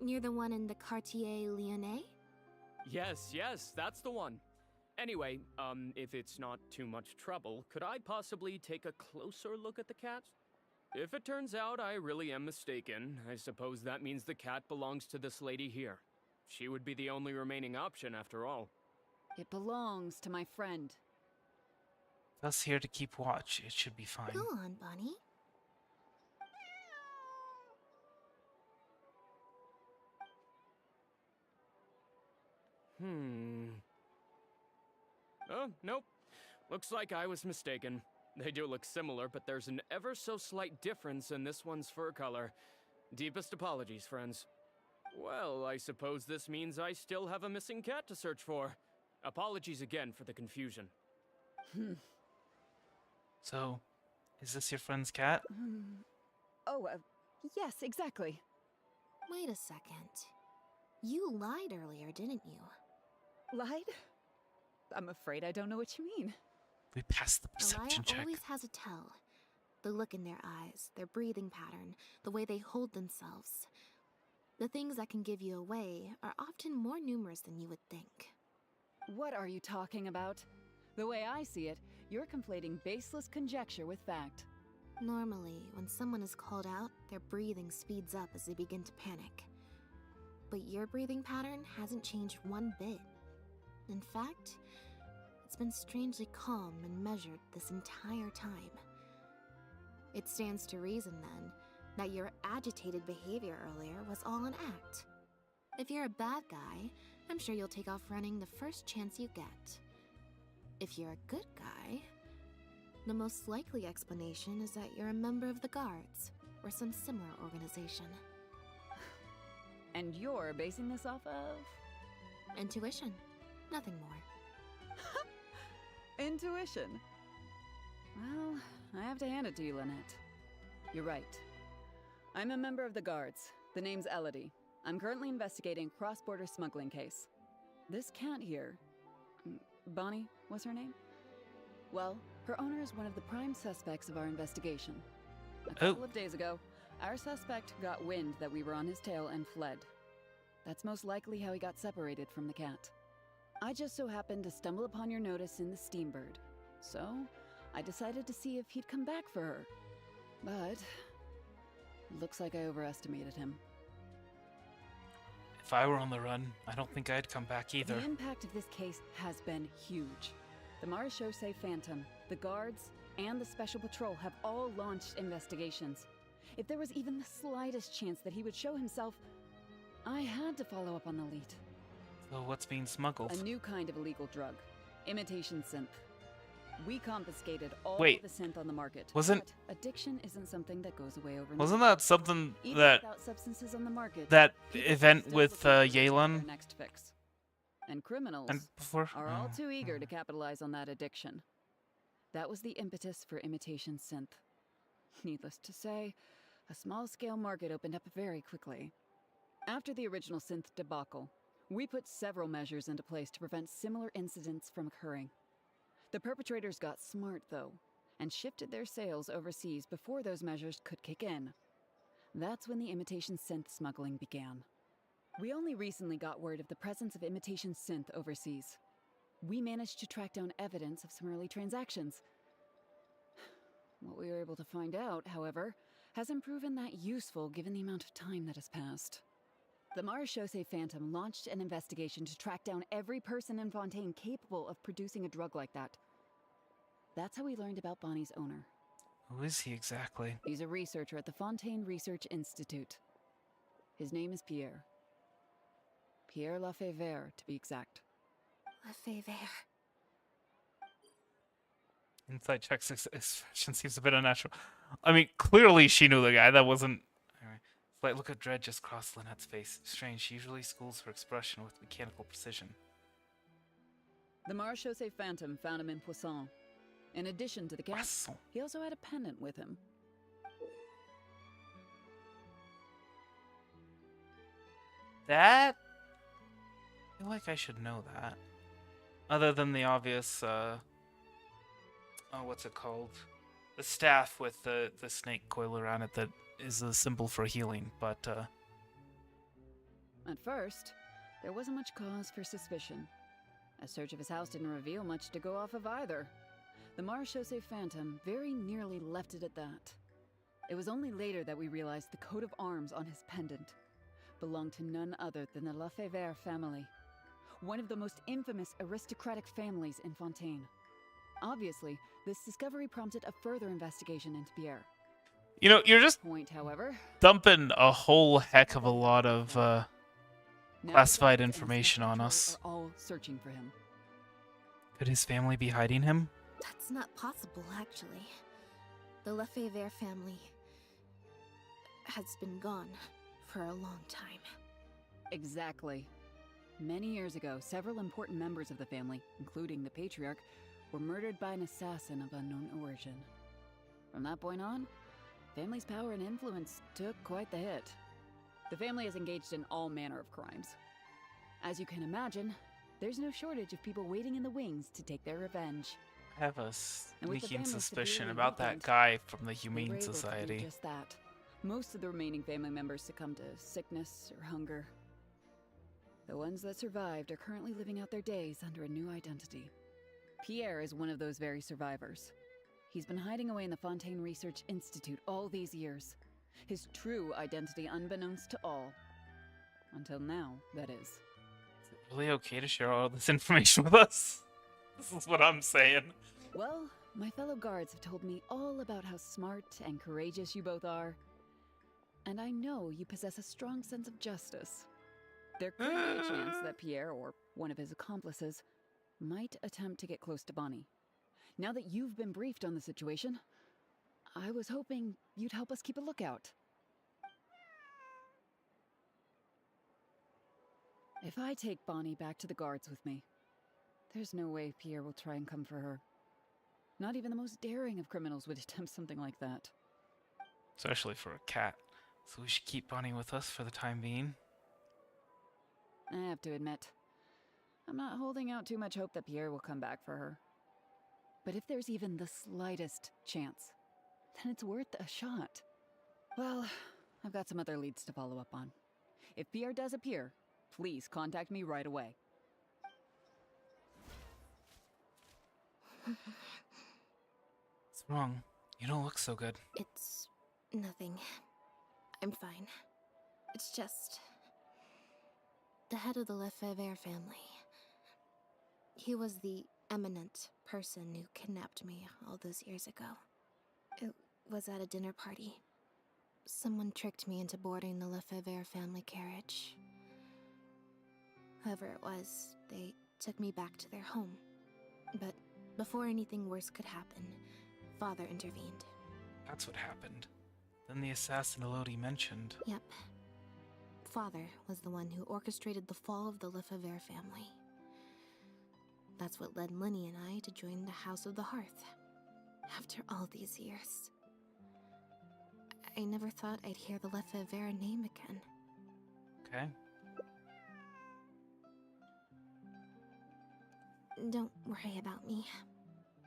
You're the one in the Quartier Lyonnais? Yes, that's the one. Anyway, if it's not too much trouble, could I possibly take a closer look at the cat? If it turns out I really am mistaken, I suppose that means the cat belongs to this lady here. She would be the only remaining option after all. It belongs to my friend. With us here to keep watch, it should be fine. Go on, Bonnie. Oh, nope. Looks like I was mistaken. They do look similar, but there's an ever so slight difference in this one's fur color. Deepest apologies, friends. Well, I suppose this means I still have a missing cat to search for. Apologies again for the confusion. So, is this your friend's cat? Oh, yes, exactly. Wait a second. You lied earlier, didn't you? Lied? I'm afraid I don't know what you mean. We passed the A liar perception check. always has a tell. The look in their eyes, their breathing pattern, the way they hold themselves. The things that can give you away are often more numerous than you would think. What are you talking about? The way I see it, you're conflating baseless conjecture with fact. Normally, when someone is called out, their breathing speeds up as they begin to panic. But your breathing pattern hasn't changed one bit. In fact, it's been strangely calm and measured this entire time. It stands to reason, then, that your agitated behavior earlier was all an act. If you're a bad guy, I'm sure you'll take off running the first chance you get. If you're a good guy, the most likely explanation is that you're a member of the Guards, or some similar organization. And you're basing this off of? Intuition. Nothing more. Intuition. Well, I have to hand it to you, Lynette. You're right. I'm a member of the Guards. The name's Elodie. I'm currently investigating a cross-border smuggling case. This cat here... Bonnie was her name? Well, her owner is one of the prime suspects of our investigation. A couple of days ago, our suspect got wind that we were on his tail and fled. That's most likely how he got separated from the cat. I just so happened to stumble upon your notice in the Steambird. So, I decided to see if he'd come back for her. But... it looks like I overestimated him. If I were on the run, I don't think I'd come back either. The impact of this case has been huge. The Marechaussee Phantom, the Guards, and the Special Patrol have all launched investigations. If there was even the slightest chance that he would show himself, I had to follow up on the lead. So what's being smuggled? A new kind of illegal drug. Imitation synth. We confiscated all Wait, the synth on the market. wasn't- But addiction isn't something that goes away overnight. Wasn't that something Even that... without substances on the market, that people event still with look for their Yelan? next fix. And criminals And before... are all oh, too eager oh. to capitalize on that addiction. That was the impetus for imitation synth. Needless to say, a small-scale market opened up very quickly. After the original synth debacle, we put several measures into place to prevent similar incidents from occurring. The perpetrators got smart, though, and shifted their sales overseas before those measures could kick in. That's when the imitation synth smuggling began. We only recently got word of the presence of imitation synth overseas. We managed to track down evidence of some early transactions. What we were able to find out, however, hasn't proven that useful given the amount of time that has passed. The Marechaussee Phantom launched an investigation to track down every person in Fontaine capable of producing a drug like that. That's how we learned about Bonnie's owner. Who is he exactly? He's a researcher at the Fontaine Research Institute. His name is Pierre. Pierre Lafayette, to be exact. Lafayette. Inside checks expression seems a bit unnatural. I mean, clearly she knew the guy. That wasn't... Anyway. Slight look of dread just crossed Lynette's face. Strange, she usually schools her expression with mechanical precision. The Marechaussee Phantom found him in Poisson. In addition to the cat, Poisson. he also had a pendant with him. That? I feel like I should know that. Other than the obvious, oh, what's it called? The staff with the snake coil around it that is a symbol for healing, but, At first, there wasn't much cause for suspicion. A search of his house didn't reveal much to go off of either. The Marechaussee Phantom very nearly left it at that. It was only later that we realized the coat of arms on his pendant belonged to none other than the Lafayette family, one of the most infamous aristocratic families in Fontaine. Obviously, this discovery prompted a further investigation into Pierre. you know, you're just Point, however, dumping a whole heck of a lot of, now classified the Guards and information Special on Patrol us. are all searching for him. Could his family be hiding him? That's not possible, actually. The Lafayette family has been gone for a long time. Exactly. Many years ago, several important members of the family, including the patriarch, were murdered by an assassin of unknown origin. From that point on, family's power and influence took quite the hit. The family is engaged in all manner of crimes. As you can imagine, there's no shortage of people waiting in the wings to take their revenge. I have a And with the sneaking family suspicion severely about that weakened, guy from the We were Humane able to do Society. just that. Most of the remaining family members succumbed to sickness or hunger. The ones that survived are currently living out their days under a new identity. Pierre is one of those very survivors. He's been hiding away in the Fontaine Research Institute all these years. His true identity unbeknownst to all. Until now, that is. Is it really okay to share all this information with us? This is what I'm saying. Well, my fellow guards have told me all about how smart and courageous you both are. And I know you possess a strong sense of justice. There could be a chance that Pierre, or one of his accomplices, might attempt to get close to Bonnie. Now that you've been briefed on the situation, I was hoping you'd help us keep a lookout. If I take Bonnie back to the guards with me, there's no way Pierre will try and come for her. Not even the most daring of criminals would attempt something like that. Especially for a cat. So we should keep Bonnie with us for the time being. I have to admit, I'm not holding out too much hope that Pierre will come back for her. But if there's even the slightest chance, then it's worth a shot. Well, I've got some other leads to follow up on. If Pierre does appear, please contact me right away. What's wrong? You don't look so good. It's nothing. I'm fine. It's just the head of the Lefebvre family. He was the eminent person who kidnapped me all those years ago. It was at a dinner party. Someone tricked me into boarding the Lefebvre family carriage. Whoever it was, they took me back to their home. But before anything worse could happen, Father intervened. That's what happened. Then the assassin Elodie mentioned. Yep. Father was the one who orchestrated the fall of the Lefebvre family. That's what led Linny and I to join the House of the Hearth. After all these years. I never thought I'd hear the Lefebvre name again. Okay. Don't worry about me.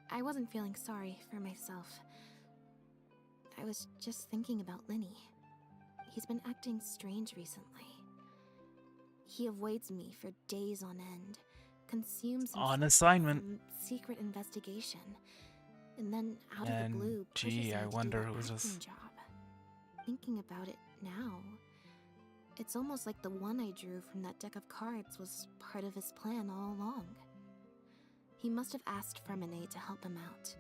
I wasn't feeling sorry for myself. I was just thinking about Linny. He's been acting strange recently. He avoids me for days on end, consumes On himself assignment. with some secret investigation, and then out of And the blue pushes gee, him I to wonder do a who was acting this. job. Thinking about it now, it's almost like the one I drew from that deck of cards was part of his plan all along. He must have asked Fremenade to help him out.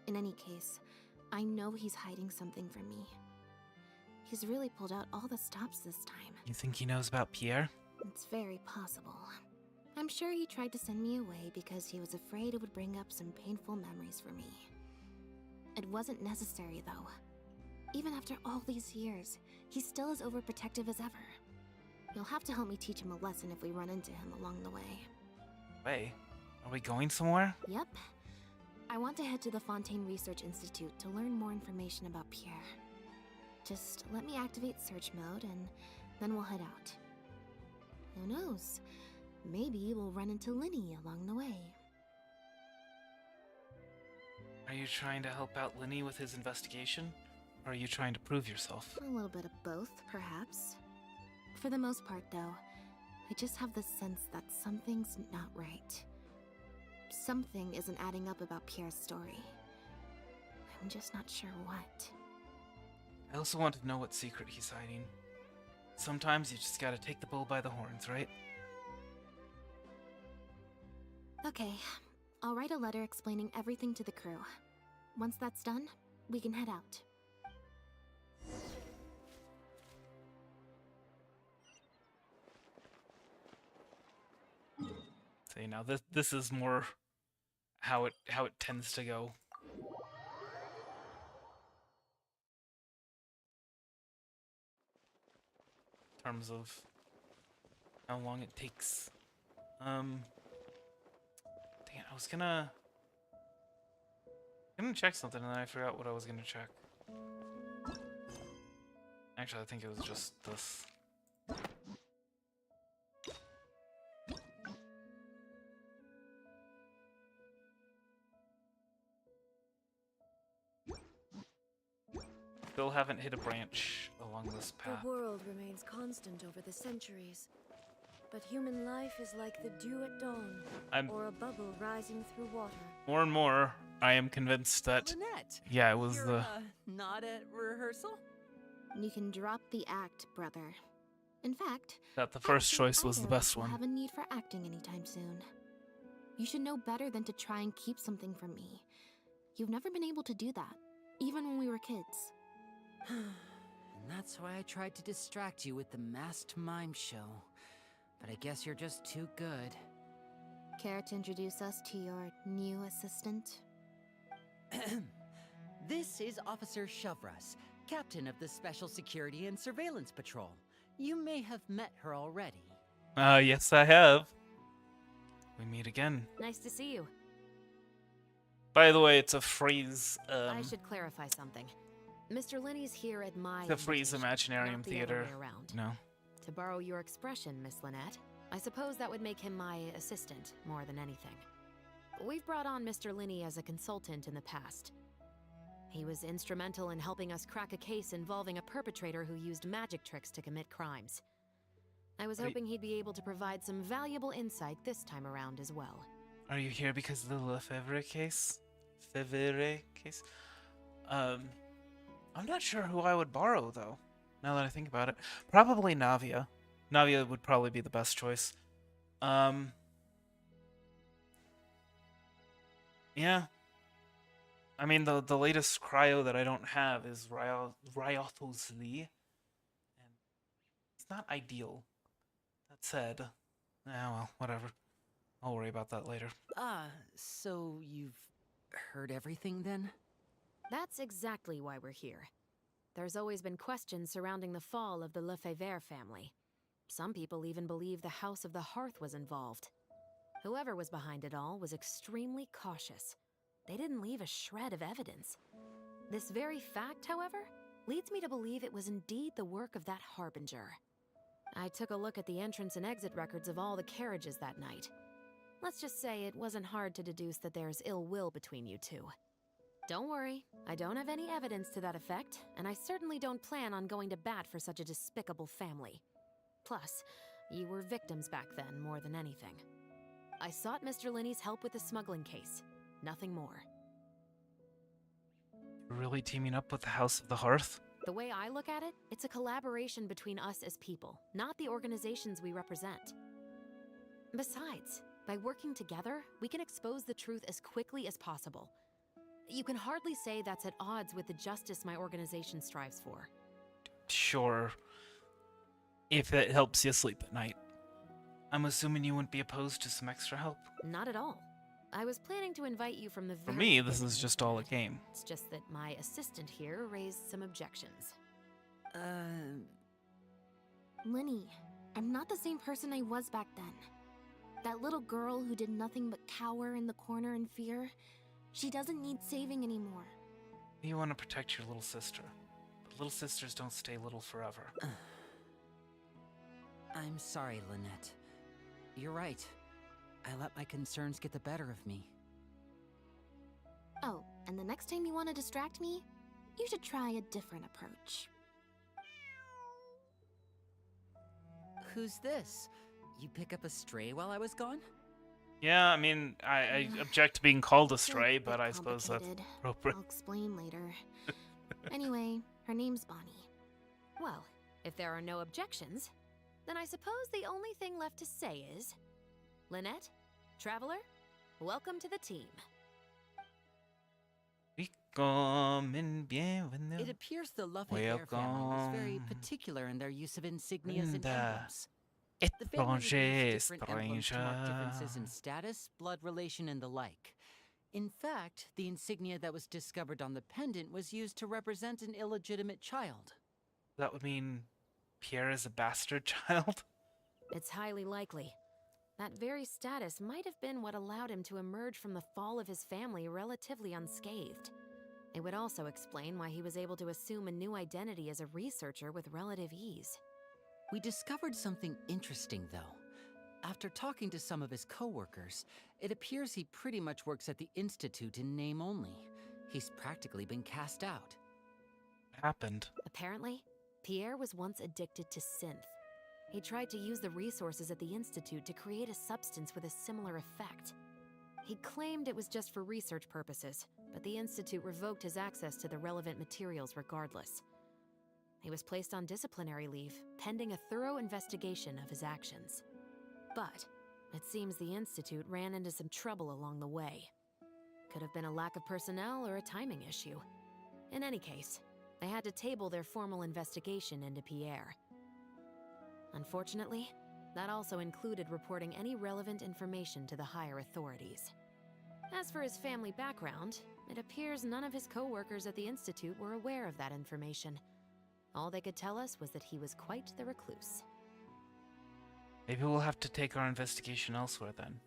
In any case, I know he's hiding something from me. He's really pulled out all the stops this time. You think he knows about Pierre? It's very possible. I'm sure he tried to send me away because he was afraid it would bring up some painful memories for me. It wasn't necessary, though. Even after all these years, he's still as overprotective as ever. You'll have to help me teach him a lesson if we run into him along the way. Wait, are we going somewhere? Yep. I want to head to the Fontaine Research Institute to learn more information about Pierre. Just let me activate search mode and then we'll head out. Who knows? Maybe we'll run into Linny along the way. Are you trying to help out Linny with his investigation? Or are you trying to prove yourself? A little bit of both, perhaps. For the most part, though, I just have the sense that something's not right. Something isn't adding up about Pierre's story. I'm just not sure what. I also want to know what secret he's hiding. Sometimes you just gotta take the bull by the horns, right? Okay, I'll write a letter explaining everything to the crew. Once that's done, we can head out. See, now this is more how it tends to go. In terms of how long it takes. Dang it, I was gonna check something and then I forgot what I was gonna check. Actually, I think it was just this. Still haven't hit a branch along this path. The world remains constant over the centuries, but human life is like the dew at dawn, or a bubble rising through water. More and more, I am convinced that Lynette, yeah, it was you're, not at rehearsal? You can drop the act, brother. In fact, that the first choice was the best I one. have a need for acting anytime soon. You should know better than to try and keep something from me. You've never been able to do that, even when we were kids. And that's why I tried to distract you with the masked mime show. But I guess you're just too good. Care to introduce us to your new assistant? This is Officer Shovras, captain of the Special Security and Surveillance Patrol. You may have met her already. Yes, I have. We meet again. Nice to see you. By the way, it's a phrase. I should clarify something. Mr. Linney's here at my The Freeze invitation, Imaginarium not the other Theater. way around. No. To borrow your expression, Miss Lynette, I suppose that would make him my assistant more than anything. We've brought on Mr. Linney as a consultant in the past. He was instrumental in helping us crack a case involving a perpetrator who used magic tricks to commit crimes. I was hoping he'd be able to provide some valuable insight this time around as well. Are you here because of the Lefebvre case? Fevre case? I'm not sure who I would borrow, though, now that I think about it. Probably Navia. Navia would probably be the best choice. Yeah. I mean, the latest cryo that I don't have is Ryothos Lee. And it's not ideal. That said, well, whatever. I'll worry about that later. So you've heard everything then? That's exactly why we're here. There's always been questions surrounding the fall of the Lefebvre family. Some people even believe the House of the Hearth was involved. Whoever was behind it all was extremely cautious. They didn't leave a shred of evidence. This very fact, however, leads me to believe it was indeed the work of that harbinger. I took a look at the entrance and exit records of all the carriages that night. Let's just say it wasn't hard to deduce that there's ill will between you two. Don't worry, I don't have any evidence to that effect, and I certainly don't plan on going to bat for such a despicable family. Plus, you were victims back then more than anything. I sought Mr. Linney's help with the smuggling case. Nothing more. You're really teaming up with the House of the Hearth? The way I look at it, it's a collaboration between us as people, not the organizations we represent. Besides, by working together, we can expose the truth as quickly as possible. You can hardly say that's at odds with the justice my organization strives for. Sure. If it helps you sleep at night. I'm assuming you wouldn't be opposed to some extra help? Not at all. I was planning to invite you from the very For me, this beginning is of just the all a thread. game. It's just that my assistant here raised some objections. Linny, I'm not the same person I was back then. That little girl who did nothing but cower in the corner in fear, she doesn't need saving anymore. You want to protect your little sister. But little sisters don't stay little forever. I'm sorry, Lynette. You're right. I let my concerns get the better of me. Oh, and the next time you want to distract me, you should try a different approach. Who's this? You pick up a stray while I was gone? Yeah, I mean, I object to being called a It's a stray, bit but I suppose that's complicated. appropriate. I'll explain later. Anyway, her name's Bonnie. Well, if there are no objections, then I suppose the only thing left to say is... Lynette, Traveler, welcome to the team. It appears the Lefebvre family was very particular in their use of insignias and emblems. The family would use different emblems to mark differences in status, blood relation, and the like. In fact, the insignia that was discovered on the pendant was used to represent an illegitimate child. That would mean Pierre is a bastard child? It's highly likely. That very status might have been what allowed him to emerge from the fall of his family relatively unscathed. It would also explain why he was able to assume a new identity as a researcher with relative ease. We discovered something interesting, though. After talking to some of his co-workers, it appears he pretty much works at the Institute in name only. He's practically been cast out. What happened? Apparently, Pierre was once addicted to synth. He tried to use the resources at the Institute to create a substance with a similar effect. He claimed it was just for research purposes, but the Institute revoked his access to the relevant materials regardless. He was placed on disciplinary leave, pending a thorough investigation of his actions. But it seems the Institute ran into some trouble along the way. Could have been a lack of personnel or a timing issue. In any case, they had to table their formal investigation into Pierre. Unfortunately, that also included reporting any relevant information to the higher authorities. As for his family background, it appears none of his co-workers at the Institute were aware of that information. All they could tell us was that he was quite the recluse. Maybe we'll have to take our investigation elsewhere then.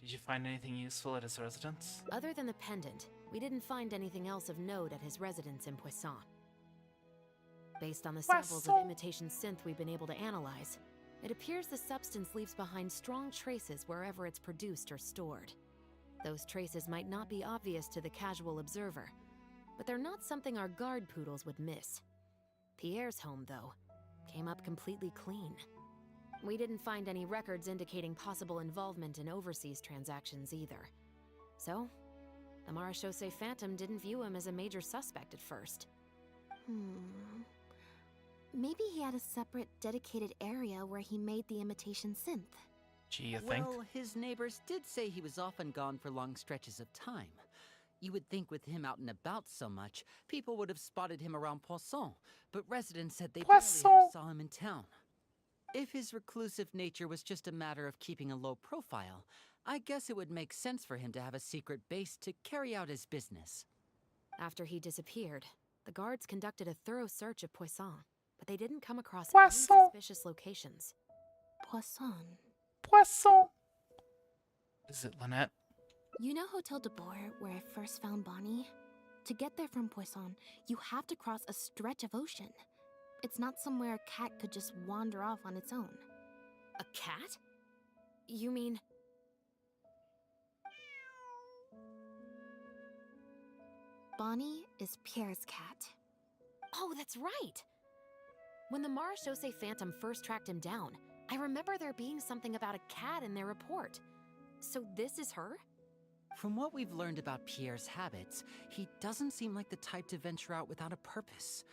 Did you find anything useful at his residence? Other than the pendant, we didn't find anything else of note at his residence in Poisson. Based on the samples of imitation synth we've been able to analyze, it appears the substance leaves behind strong traces wherever it's produced or stored. Those traces might not be obvious to the casual observer, but they're not something our guard poodles would miss. Pierre's home, though, came up completely clean. We didn't find any records indicating possible involvement in overseas transactions either. So, the Marechaussee Phantom didn't view him as a major suspect at first. Maybe he had a separate, dedicated area where he made the imitation synth. Gee, you think? Well, his neighbors did say he was often gone for long stretches of time. You would think with him out and about so much, people would have spotted him around Poisson, but residents said they barely ever saw him in town. If his reclusive nature was just a matter of keeping a low profile, I guess it would make sense for him to have a secret base to carry out his business. After he disappeared, the guards conducted a thorough search of Poisson, but they didn't come across any suspicious locations. Poisson. Is it Lynette? You know Hotel de Boer, where I first found Bonnie? To get there from Poisson, you have to cross a stretch of ocean. It's not somewhere a cat could just wander off on its own. A cat? You mean... Bonnie is Pierre's cat. Oh, that's right! When the Marechaussee Phantom first tracked him down, I remember there being something about a cat in their report. So this is her? From what we've learned about Pierre's habits, he doesn't seem like the type to venture out without a purpose.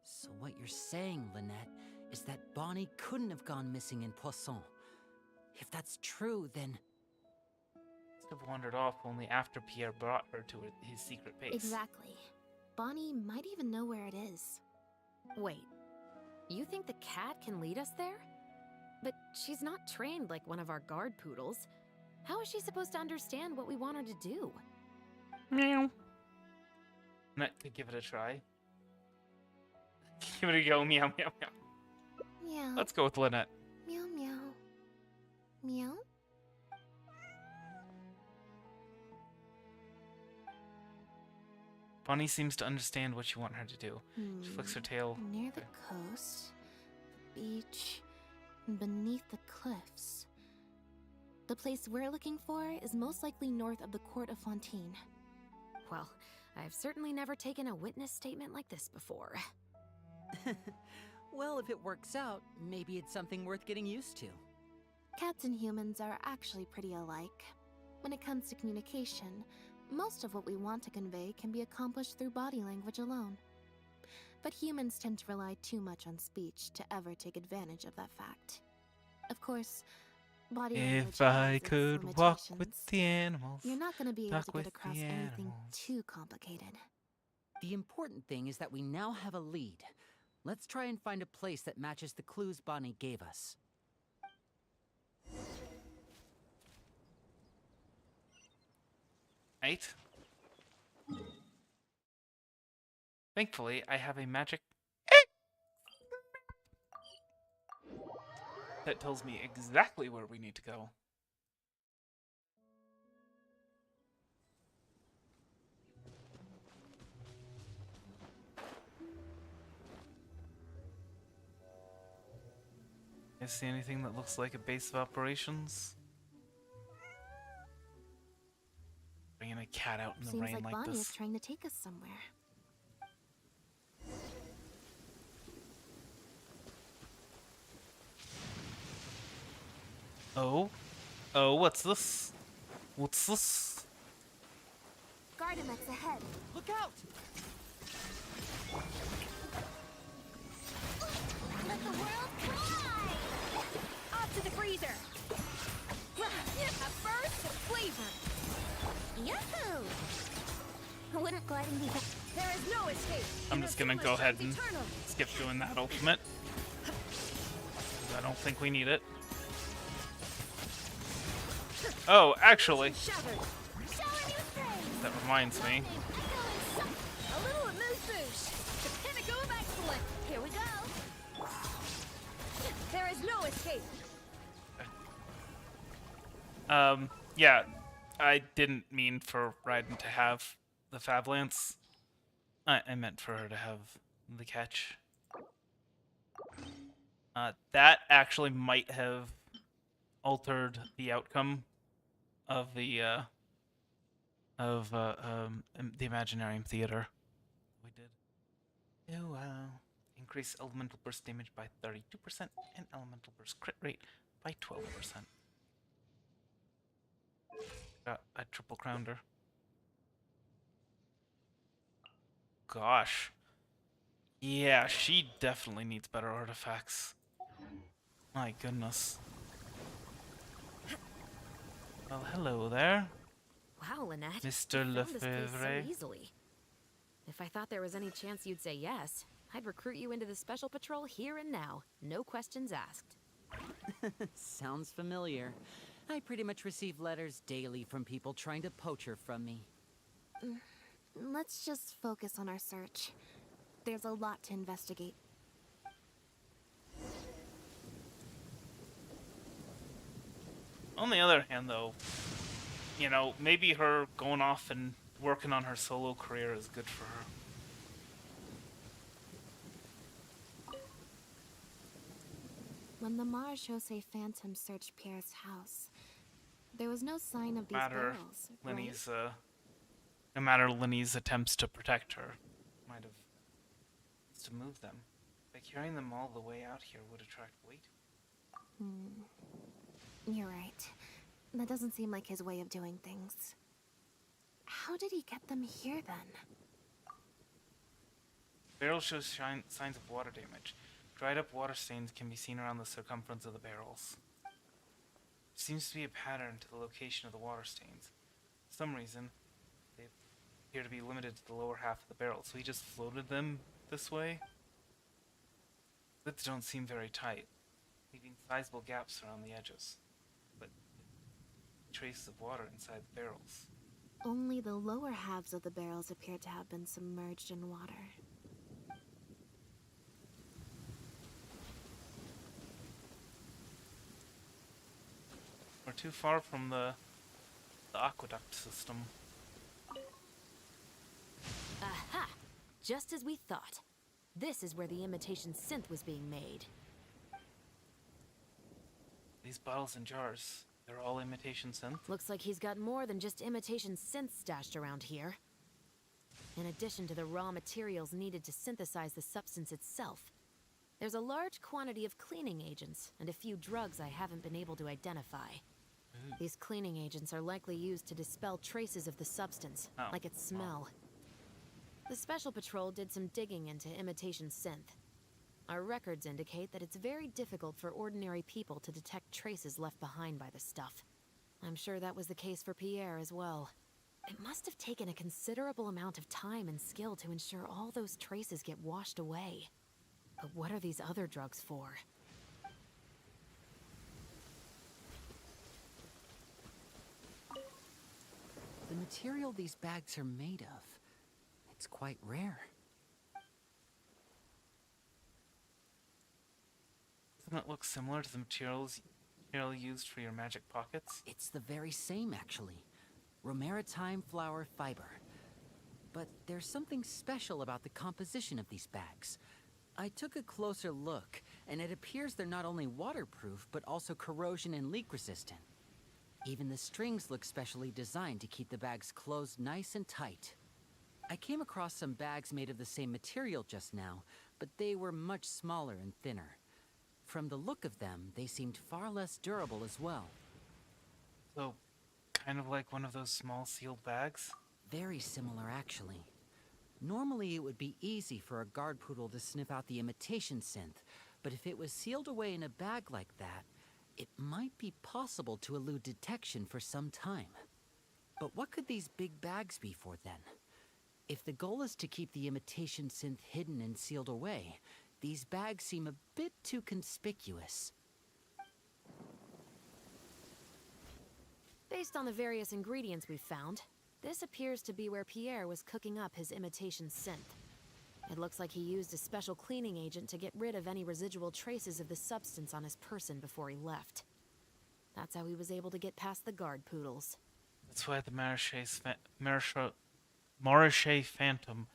So what you're saying, Lynette, is that Bonnie couldn't have gone missing in Poisson. If that's true, then... Must have wandered off only after Pierre brought her to his secret base. Exactly. Bonnie might even know where it is. Wait, you think the cat can lead us there? But she's not trained like one of our guard poodles. How is she supposed to understand what we want her to do? Meow. Lynette could give it a try. Give it a go, meow, meow, meow. Meow. Let's go with Lynette. Meow, meow. Meow? Bonnie seems to understand what you want her to do. She flicks her tail. Near the coast, the beach, and beneath the cliffs. The place we're looking for is most likely north of the court of Fontaine. Well, I've certainly never taken a witness statement like this before. Well, if it works out, maybe it's something worth getting used to. Cats and humans are actually pretty alike. When it comes to communication, most of what we want to convey can be accomplished through body language alone. But humans tend to rely too much on speech to ever take advantage of that fact. Of course, body language If I has its could walk with limitations. the animals, You're not going to be able talk to with get across the anything animals. too complicated. The important thing is that we now have a lead. Let's try and find a place that matches the clues Bonnie gave us. Right? Thankfully, I have a magic that tells me exactly where we need to go. I see anything that looks like a base of operations? Bringing a cat out in the Seems rain like like Bonnie this. is trying to take us somewhere. Oh? Oh, what's this? What's this? Gardamex ahead. Look out! Let the world cry! Off to the freezer! A burst of flavor! Yahoo! Wouldn't gliding be better? There is no escape! I'm just gonna go ahead and skip doing that ultimate. I don't think we need it. Oh, actually, that reminds me. A little amuse bouche. The pinnacle of excellence. Here we go. There is no escape. Yeah, I didn't mean for Raiden to have the Fab Lance. I meant for her to have the catch. That actually might have altered the outcome of the Imaginarium Theater. We did. Oh wow! Increase elemental burst damage by 32% and elemental burst crit rate by 12%. Got a triple crounder. Gosh. Yeah, she definitely needs better artifacts. My goodness. Well, hello there. Wow, Lynette. Mr. You found this place Lefebvre. so easily. If I thought there was any chance you'd say yes, I'd recruit you into the Special Patrol here and now. No questions asked. Sounds familiar. I pretty much receive letters daily from people trying to poach her from me. Let's just focus on our search. There's a lot to investigate. On the other hand, though, you know, maybe her going off and working on her solo career is good for her. When the Marechaussee Phantom searched Pierre's house, there was no sign of these barrels, Lenny's, no matter Lenny's attempts to protect her, might have to move them. By carrying them all the way out here would attract weight. You're right. That doesn't seem like his way of doing things. How did he get them here, then? Barrel shows signs of water damage. Dried up water stains can be seen around the circumference of the barrels. There seems to be a pattern to the location of the water stains. For some reason, they appear to be limited to the lower half of the barrel, so he just floated them this way. Lids don't seem very tight, leaving sizable gaps around the edges. But traces of water inside the barrels. Only the lower halves of the barrels appear to have been submerged in water. We're too far from the aqueduct system. Aha! Just as we thought. This is where the imitation synth was being made. These bottles and jars, they're all imitation synth? Looks like he's got more than just imitation synth stashed around here. In addition to the raw materials needed to synthesize the substance itself, there's a large quantity of cleaning agents and a few drugs I haven't been able to identify. These cleaning agents are likely used to dispel traces of the substance, like its smell. The Special Patrol did some digging into imitation synth. Our records indicate that it's very difficult for ordinary people to detect traces left behind by the stuff. I'm sure that was the case for Pierre as well. It must have taken a considerable amount of time and skill to ensure all those traces get washed away. But what are these other drugs for? The material these bags are made of, it's quite rare. Doesn't it look similar to the material used for your magic pockets? It's the very same, actually. Romaritime flower fiber. But there's something special about the composition of these bags. I took a closer look, and it appears they're not only waterproof, but also corrosion and leak resistant. Even the strings look specially designed to keep the bags closed nice and tight. I came across some bags made of the same material just now, but they were much smaller and thinner. From the look of them, they seemed far less durable as well. So, kind of like one of those small sealed bags? Very similar, actually. Normally, it would be easy for a guard poodle to sniff out the imitation synth, but if it was sealed away in a bag like that, it might be possible to elude detection for some time. But what could these big bags be for then? If the goal is to keep the imitation synth hidden and sealed away, these bags seem a bit too conspicuous. Based on the various ingredients we've found, this appears to be where Pierre was cooking up his imitation synth. It looks like he used a special cleaning agent to get rid of any residual traces of the substance on his person before he left. That's how he was able to get past the guard poodles. That's why the Marechaussee Phantom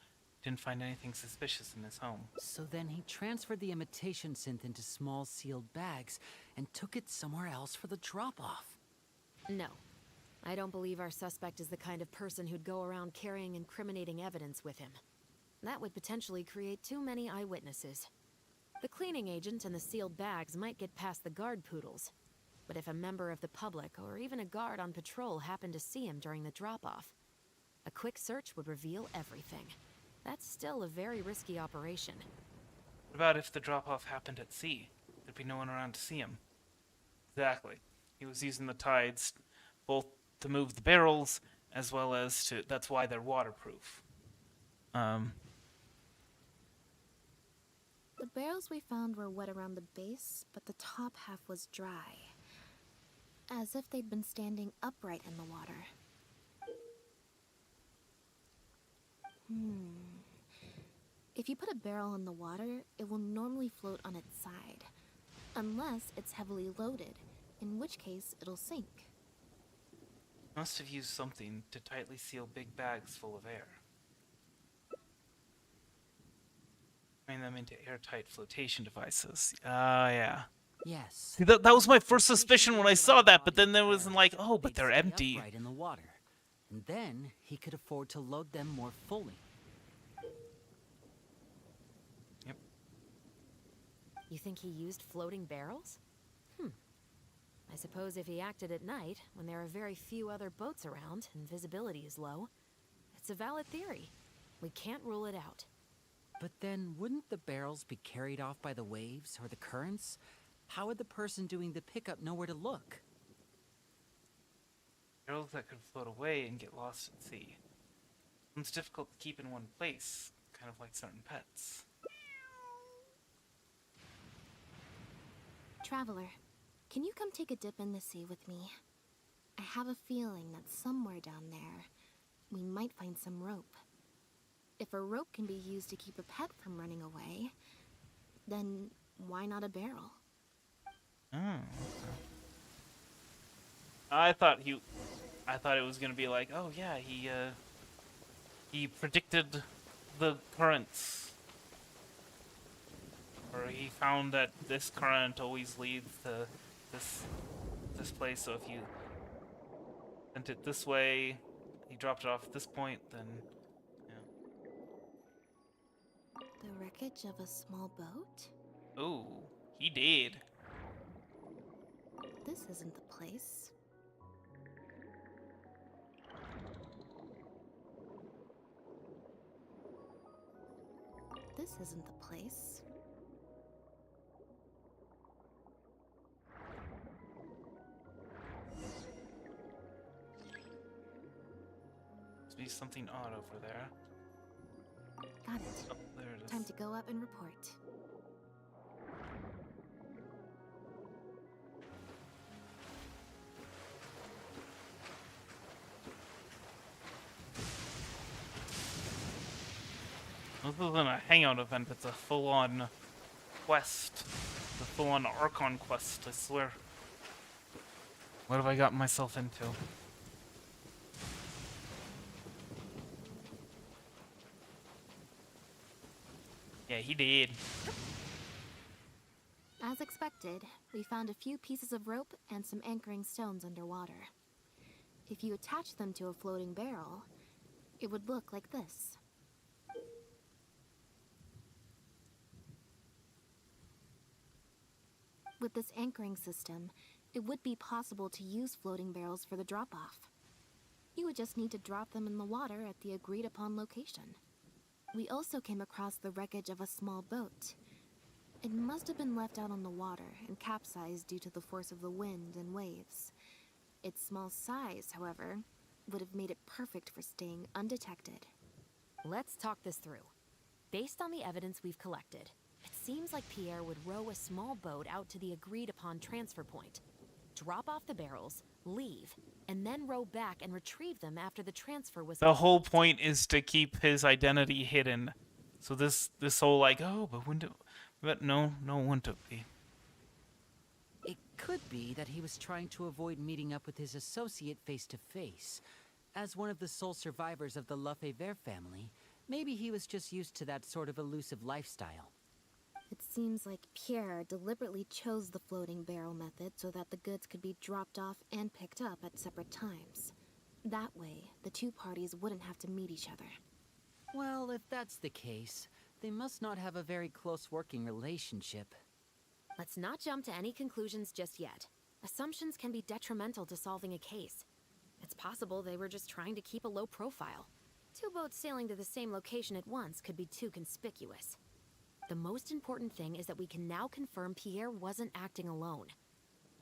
Didn't find anything suspicious in his home. So then he transferred the imitation synth into small sealed bags and took it somewhere else for the drop-off. No. I don't believe our suspect is the kind of person who'd go around carrying incriminating evidence with him. That would potentially create too many eyewitnesses. The cleaning agent and the sealed bags might get past the guard poodles. But if a member of the public or even a guard on patrol happened to see him during the drop-off, a quick search would reveal everything. That's still a very risky operation. What about if the drop-off happened at sea? There'd be no one around to see him. Exactly. He was using the tides both to move the barrels as well as to... That's why they're waterproof. The barrels we found were wet around the base, but the top half was dry. As if they'd been standing upright in the water. If you put a barrel in the water, it will normally float on its side. Unless it's heavily loaded, in which case it'll sink. Must have used something to tightly seal big bags full of air. Turning them into airtight flotation devices. Yeah. Yes. See, that was my first suspicion when I saw that, but then there was like, oh, but they're empty. Right in the water. And then he could afford to load them more fully. Yep. You think he used floating barrels? I suppose if he acted at night, when there are very few other boats around and visibility is low, it's a valid theory. We can't rule it out. But then, wouldn't the barrels be carried off by the waves or the currents? How would the person doing the pickup know where to look? Barrels that could float away and get lost at sea. It's difficult to keep in one place, kind of like certain pets. Traveler, can you come take a dip in the sea with me? I have a feeling that somewhere down there, we might find some rope. If a rope can be used to keep a pet from running away, then why not a barrel? Oh, okay. I thought it was gonna be like, oh yeah, he predicted the currents, or he found that this current always leads to this place. So if you sent it this way, he dropped it off at this point, then yeah. The wreckage of a small boat? Oh, he did. This isn't the place. This isn't the place. Must be something odd over there. Got it. Oh, there it is. Time to go up and report. This isn't a hangout event, it's a full-on quest. The full-on Archon quest, I swear. What have I gotten myself into? Yeah, he did. As expected, we found a few pieces of rope and some anchoring stones underwater. If you attach them to a floating barrel, it would look like this. With this anchoring system, it would be possible to use floating barrels for the drop-off. You would just need to drop them in the water at the agreed-upon location. We also came across the wreckage of a small boat. It must have been left out on the water and capsized due to the force of the wind and waves. Its small size, however, would have made it perfect for staying undetected. Let's talk this through. Based on the evidence we've collected, it seems like Pierre would row a small boat out to the agreed-upon transfer point, drop off the barrels, leave, and then row back and retrieve them after the transfer was The whole point is to keep his identity hidden. So this whole like, oh, but no, wouldn't it be? It could be that he was trying to avoid meeting up with his associate face to face. As one of the sole survivors of the Lefebvre family, Maybe he was just used to that sort of elusive lifestyle. It seems like Pierre deliberately chose the floating barrel method so that the goods could be dropped off and picked up at separate times. That way, the two parties wouldn't have to meet each other. Well, if that's the case, they must not have a very close working relationship. Let's not jump to any conclusions just yet. Assumptions can be detrimental to solving a case. It's possible they were just trying to keep a low profile. Two boats sailing to the same location at once could be too conspicuous. The most important thing is that we can now confirm Pierre wasn't acting alone.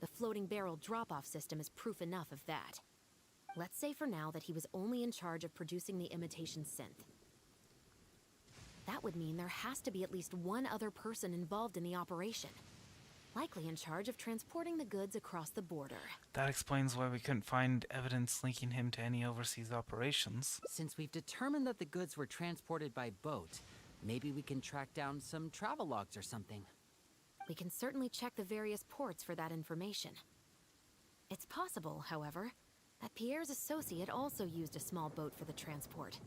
The floating barrel drop-off system is proof enough of that. Let's say for now that he was only in charge of producing the imitation synth. That would mean there has to be at least one other person involved in the operation. Likely in charge of transporting the goods across the border. That explains why we couldn't find evidence linking him to any overseas operations. Since we've determined that the goods were transported by boat, maybe we can track down some travel logs or something. We can certainly check the various ports for that information. It's possible, however, that Pierre's associate also used a small boat for the transport,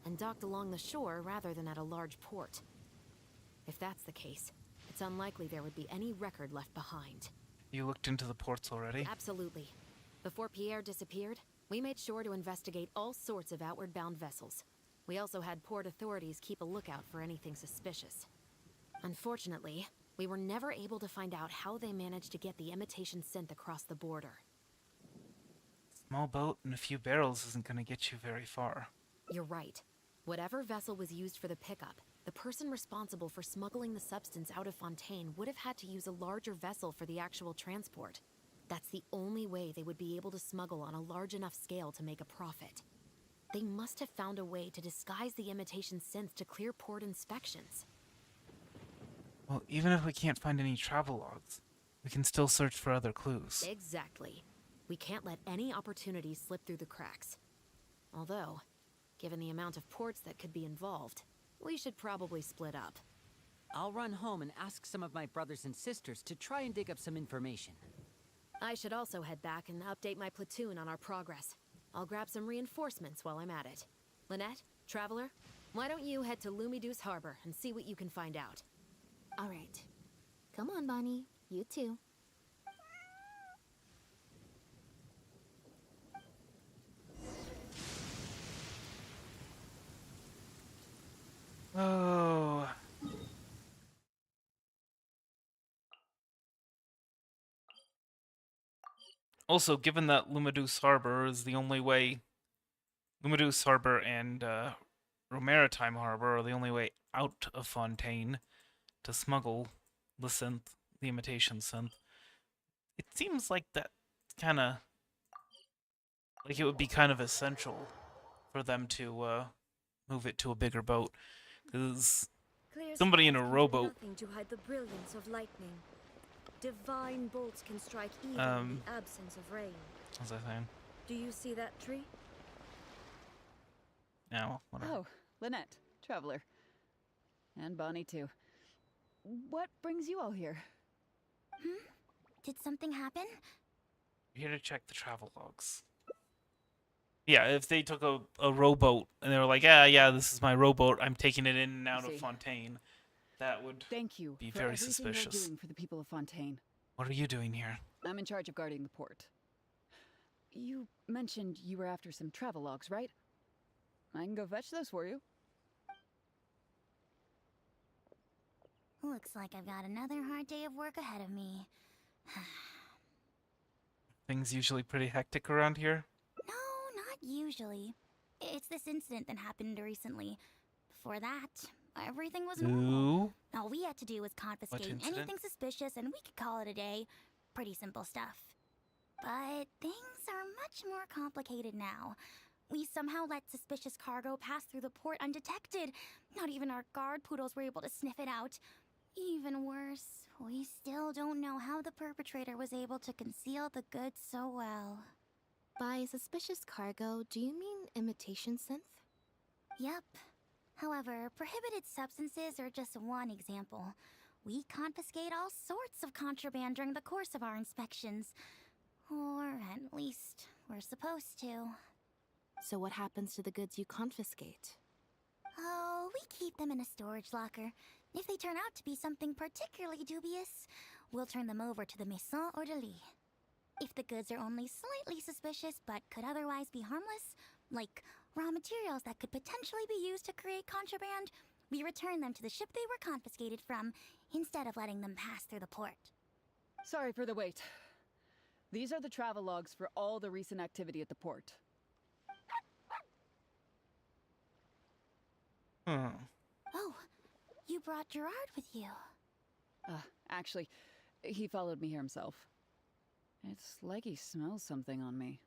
and docked along the shore rather than at a large port. If that's the case, it's unlikely there would be any record left behind. You looked into the ports already? Absolutely. Before Pierre disappeared, we made sure to investigate all sorts of outward-bound vessels. We also had port authorities keep a lookout for anything suspicious. Unfortunately, we were never able to find out how they managed to get the imitation synth across the border. Small boat and a few barrels isn't going to get you very far. You're right. Whatever vessel was used for the pickup, the person responsible for smuggling the substance out of Fontaine would have had to use a larger vessel for the actual transport. That's the only way they would be able to smuggle on a large enough scale to make a profit. They must have found a way to disguise the imitation synth to clear port inspections. Well, even if we can't find any travel logs, we can still search for other clues. Exactly. We can't let any opportunities slip through the cracks. Although, given the amount of ports that could be involved, we should probably split up. I'll run home and ask some of my brothers and sisters to try and dig up some information. I should also head back and update my platoon on our progress. I'll grab some reinforcements while I'm at it. Lynette, Traveler, why don't you head to Lumiduce Harbor and see what you can find out? All right. Come on, Bonnie. You too. Oh. Also, given that Lumiduce Harbor is the only way, Lumiduce Harbor and Romaritime Harbor are the only way out of Fontaine to smuggle the synth, the imitation synth. It seems like that kind of, like it would be kind of essential for them to move it to a bigger boat. Because somebody in a rowboat. Nothing to hide the brilliance of lightning. Divine bolts can strike even in the absence of rain. What's that saying? Do you see that tree? Yeah, well, whatever. Oh, Lynette, Traveler. And Bonnie, too. What brings you all here? Did something happen? We're here to check the travel logs. Yeah, if they took a rowboat and they were like, yeah, this is my rowboat, I'm taking it in and out of Fontaine, that would Thank you be for very everything suspicious. you're doing for the people of Fontaine. What are you doing here? I'm in charge of guarding the port. You mentioned you were after some travel logs, right? I can go fetch those for you. Looks like I've got another hard day of work ahead of me. Things usually pretty hectic around here? No, not usually. It's this incident that happened recently. Before that, everything was normal. All we had to do was confiscate anything suspicious and we could call it a day. Pretty simple stuff. But things are much more complicated now. We somehow let suspicious cargo pass through the port undetected. Not even our guard poodles were able to sniff it out. Even worse, we still don't know how the perpetrator was able to conceal the goods so well. By suspicious cargo, do you mean imitation synth? Yep. However, prohibited substances are just one example. We confiscate all sorts of contraband during the course of our inspections. Or at least, we're supposed to. So what happens to the goods you confiscate? Oh, we keep them in a storage locker. If they turn out to be something particularly dubious, we'll turn them over to the Maison Orderly. If the goods are only slightly suspicious but could otherwise be harmless, like raw materials that could potentially be used to create contraband, we return them to the ship they were confiscated from, instead of letting them pass through the port. Sorry for the wait. These are the travel logs for all the recent activity at the port. Oh, you brought Gerard with you. Actually, he followed me here himself. It's like he smells something on me.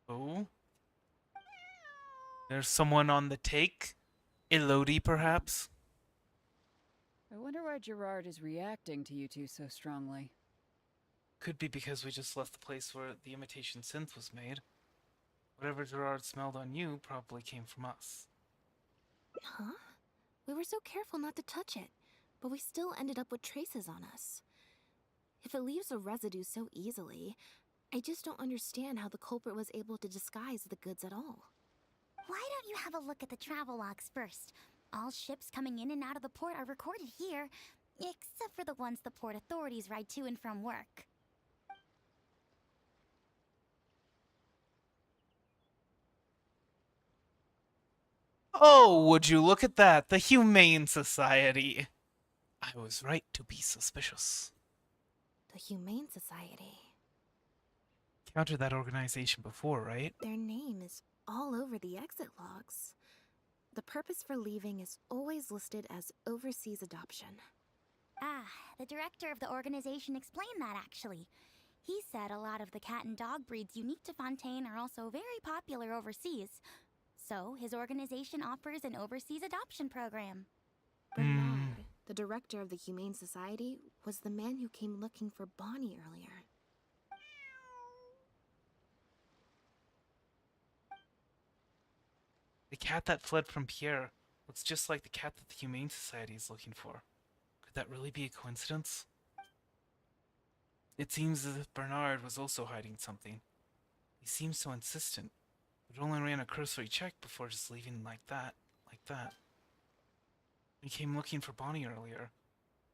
Oh? There's someone on the take? Elodie, perhaps? I wonder why Gerard is reacting to you two so strongly. Could be because we just left the place where the imitation synth was made. Whatever Gerard smelled on you probably came from us. Huh? We were so careful not to touch it, but we still ended up with traces on us. If it leaves a residue so easily, I just don't understand how the culprit was able to disguise the goods at all. Why don't you have a look at the travel logs first? All ships coming in and out of the port are recorded here, except for the ones the port authorities ride to and from work. Oh, would you look at that? The Humane Society. I was right to be suspicious. The Humane Society. Counted that organization before, right? Their name is all over the exit logs. The purpose for leaving is always listed as overseas adoption. Ah, the director of the organization explained that, actually. He said a lot of the cat and dog breeds unique to Fontaine are also very popular overseas. So, his organization offers an overseas adoption program. Bernard, the director of the Humane Society, was the man who came looking for Bonnie earlier. The cat that fled from Pierre looks just like the cat that the Humane Society is looking for. Could that really be a coincidence? It seems as if Bernard was also hiding something. He seems so insistent, but only ran a cursory check before just leaving like that. He came looking for Bonnie earlier.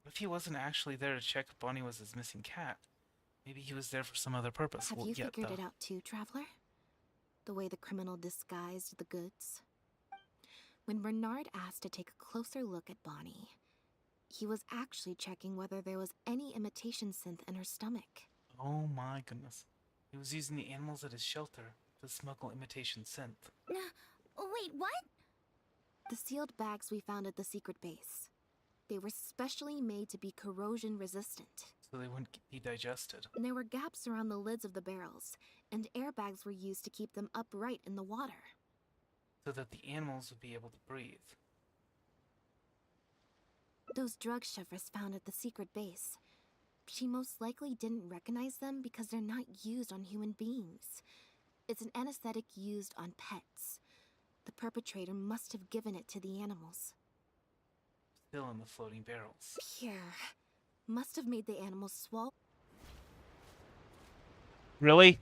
What if he wasn't actually there to check if Bonnie was his missing cat? Maybe he was there for some other purpose. Have you figured it out too, Traveler? The way the criminal disguised the goods? When Bernard asked to take a closer look at Bonnie, he was actually checking whether there was any imitation synth in her stomach. Oh my goodness. He was using the animals at his shelter to smuggle imitation synth. Wait, what? The sealed bags we found at the secret base. They were specially made to be corrosion resistant. So they wouldn't be digested. And there were gaps around the lids of the barrels, and airbags were used to keep them upright in the water. So that the animals would be able to breathe. Those drug Chevres found at the secret base. She most likely didn't recognize them because they're not used on human beings. It's an anesthetic used on pets. The perpetrator must have given it to the animals. Still in the floating barrels. Pierre must have made the animals swallow. Really?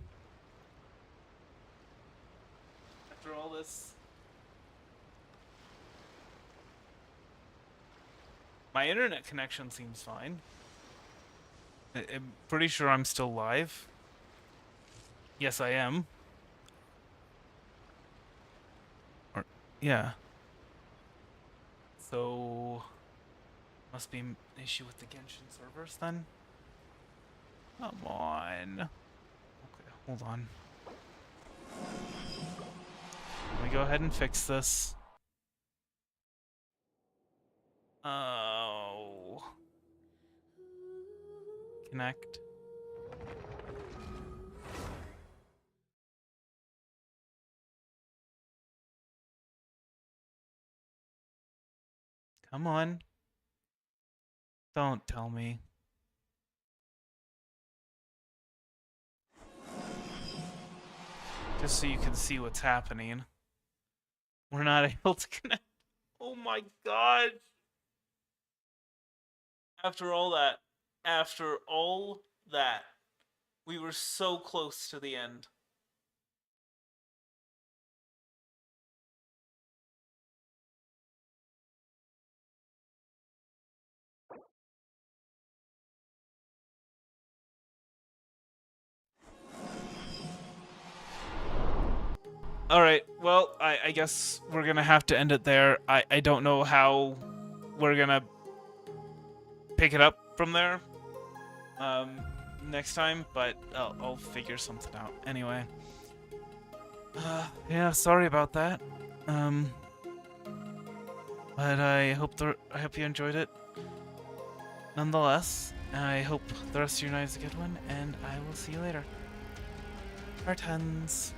After all this? My internet connection seems fine. I'm pretty sure I'm still live. Yes, I am. Or, yeah. So, must be an issue with the Genshin servers then? Come on. Okay, hold on. Let me go ahead and fix this. Oh. Connect. Come on. Don't tell me. Just so you can see what's happening. We're not able to connect. Oh my god. After all that, we were so close to the end. Alright, well, I guess we're gonna have to end it there. I don't know how we're gonna pick it up from there next time, but I'll figure something out. Anyway. Yeah, sorry about that. But I hope you enjoyed it. Nonetheless, I hope the rest of your night is a good one, and I will see you later. Heart hands.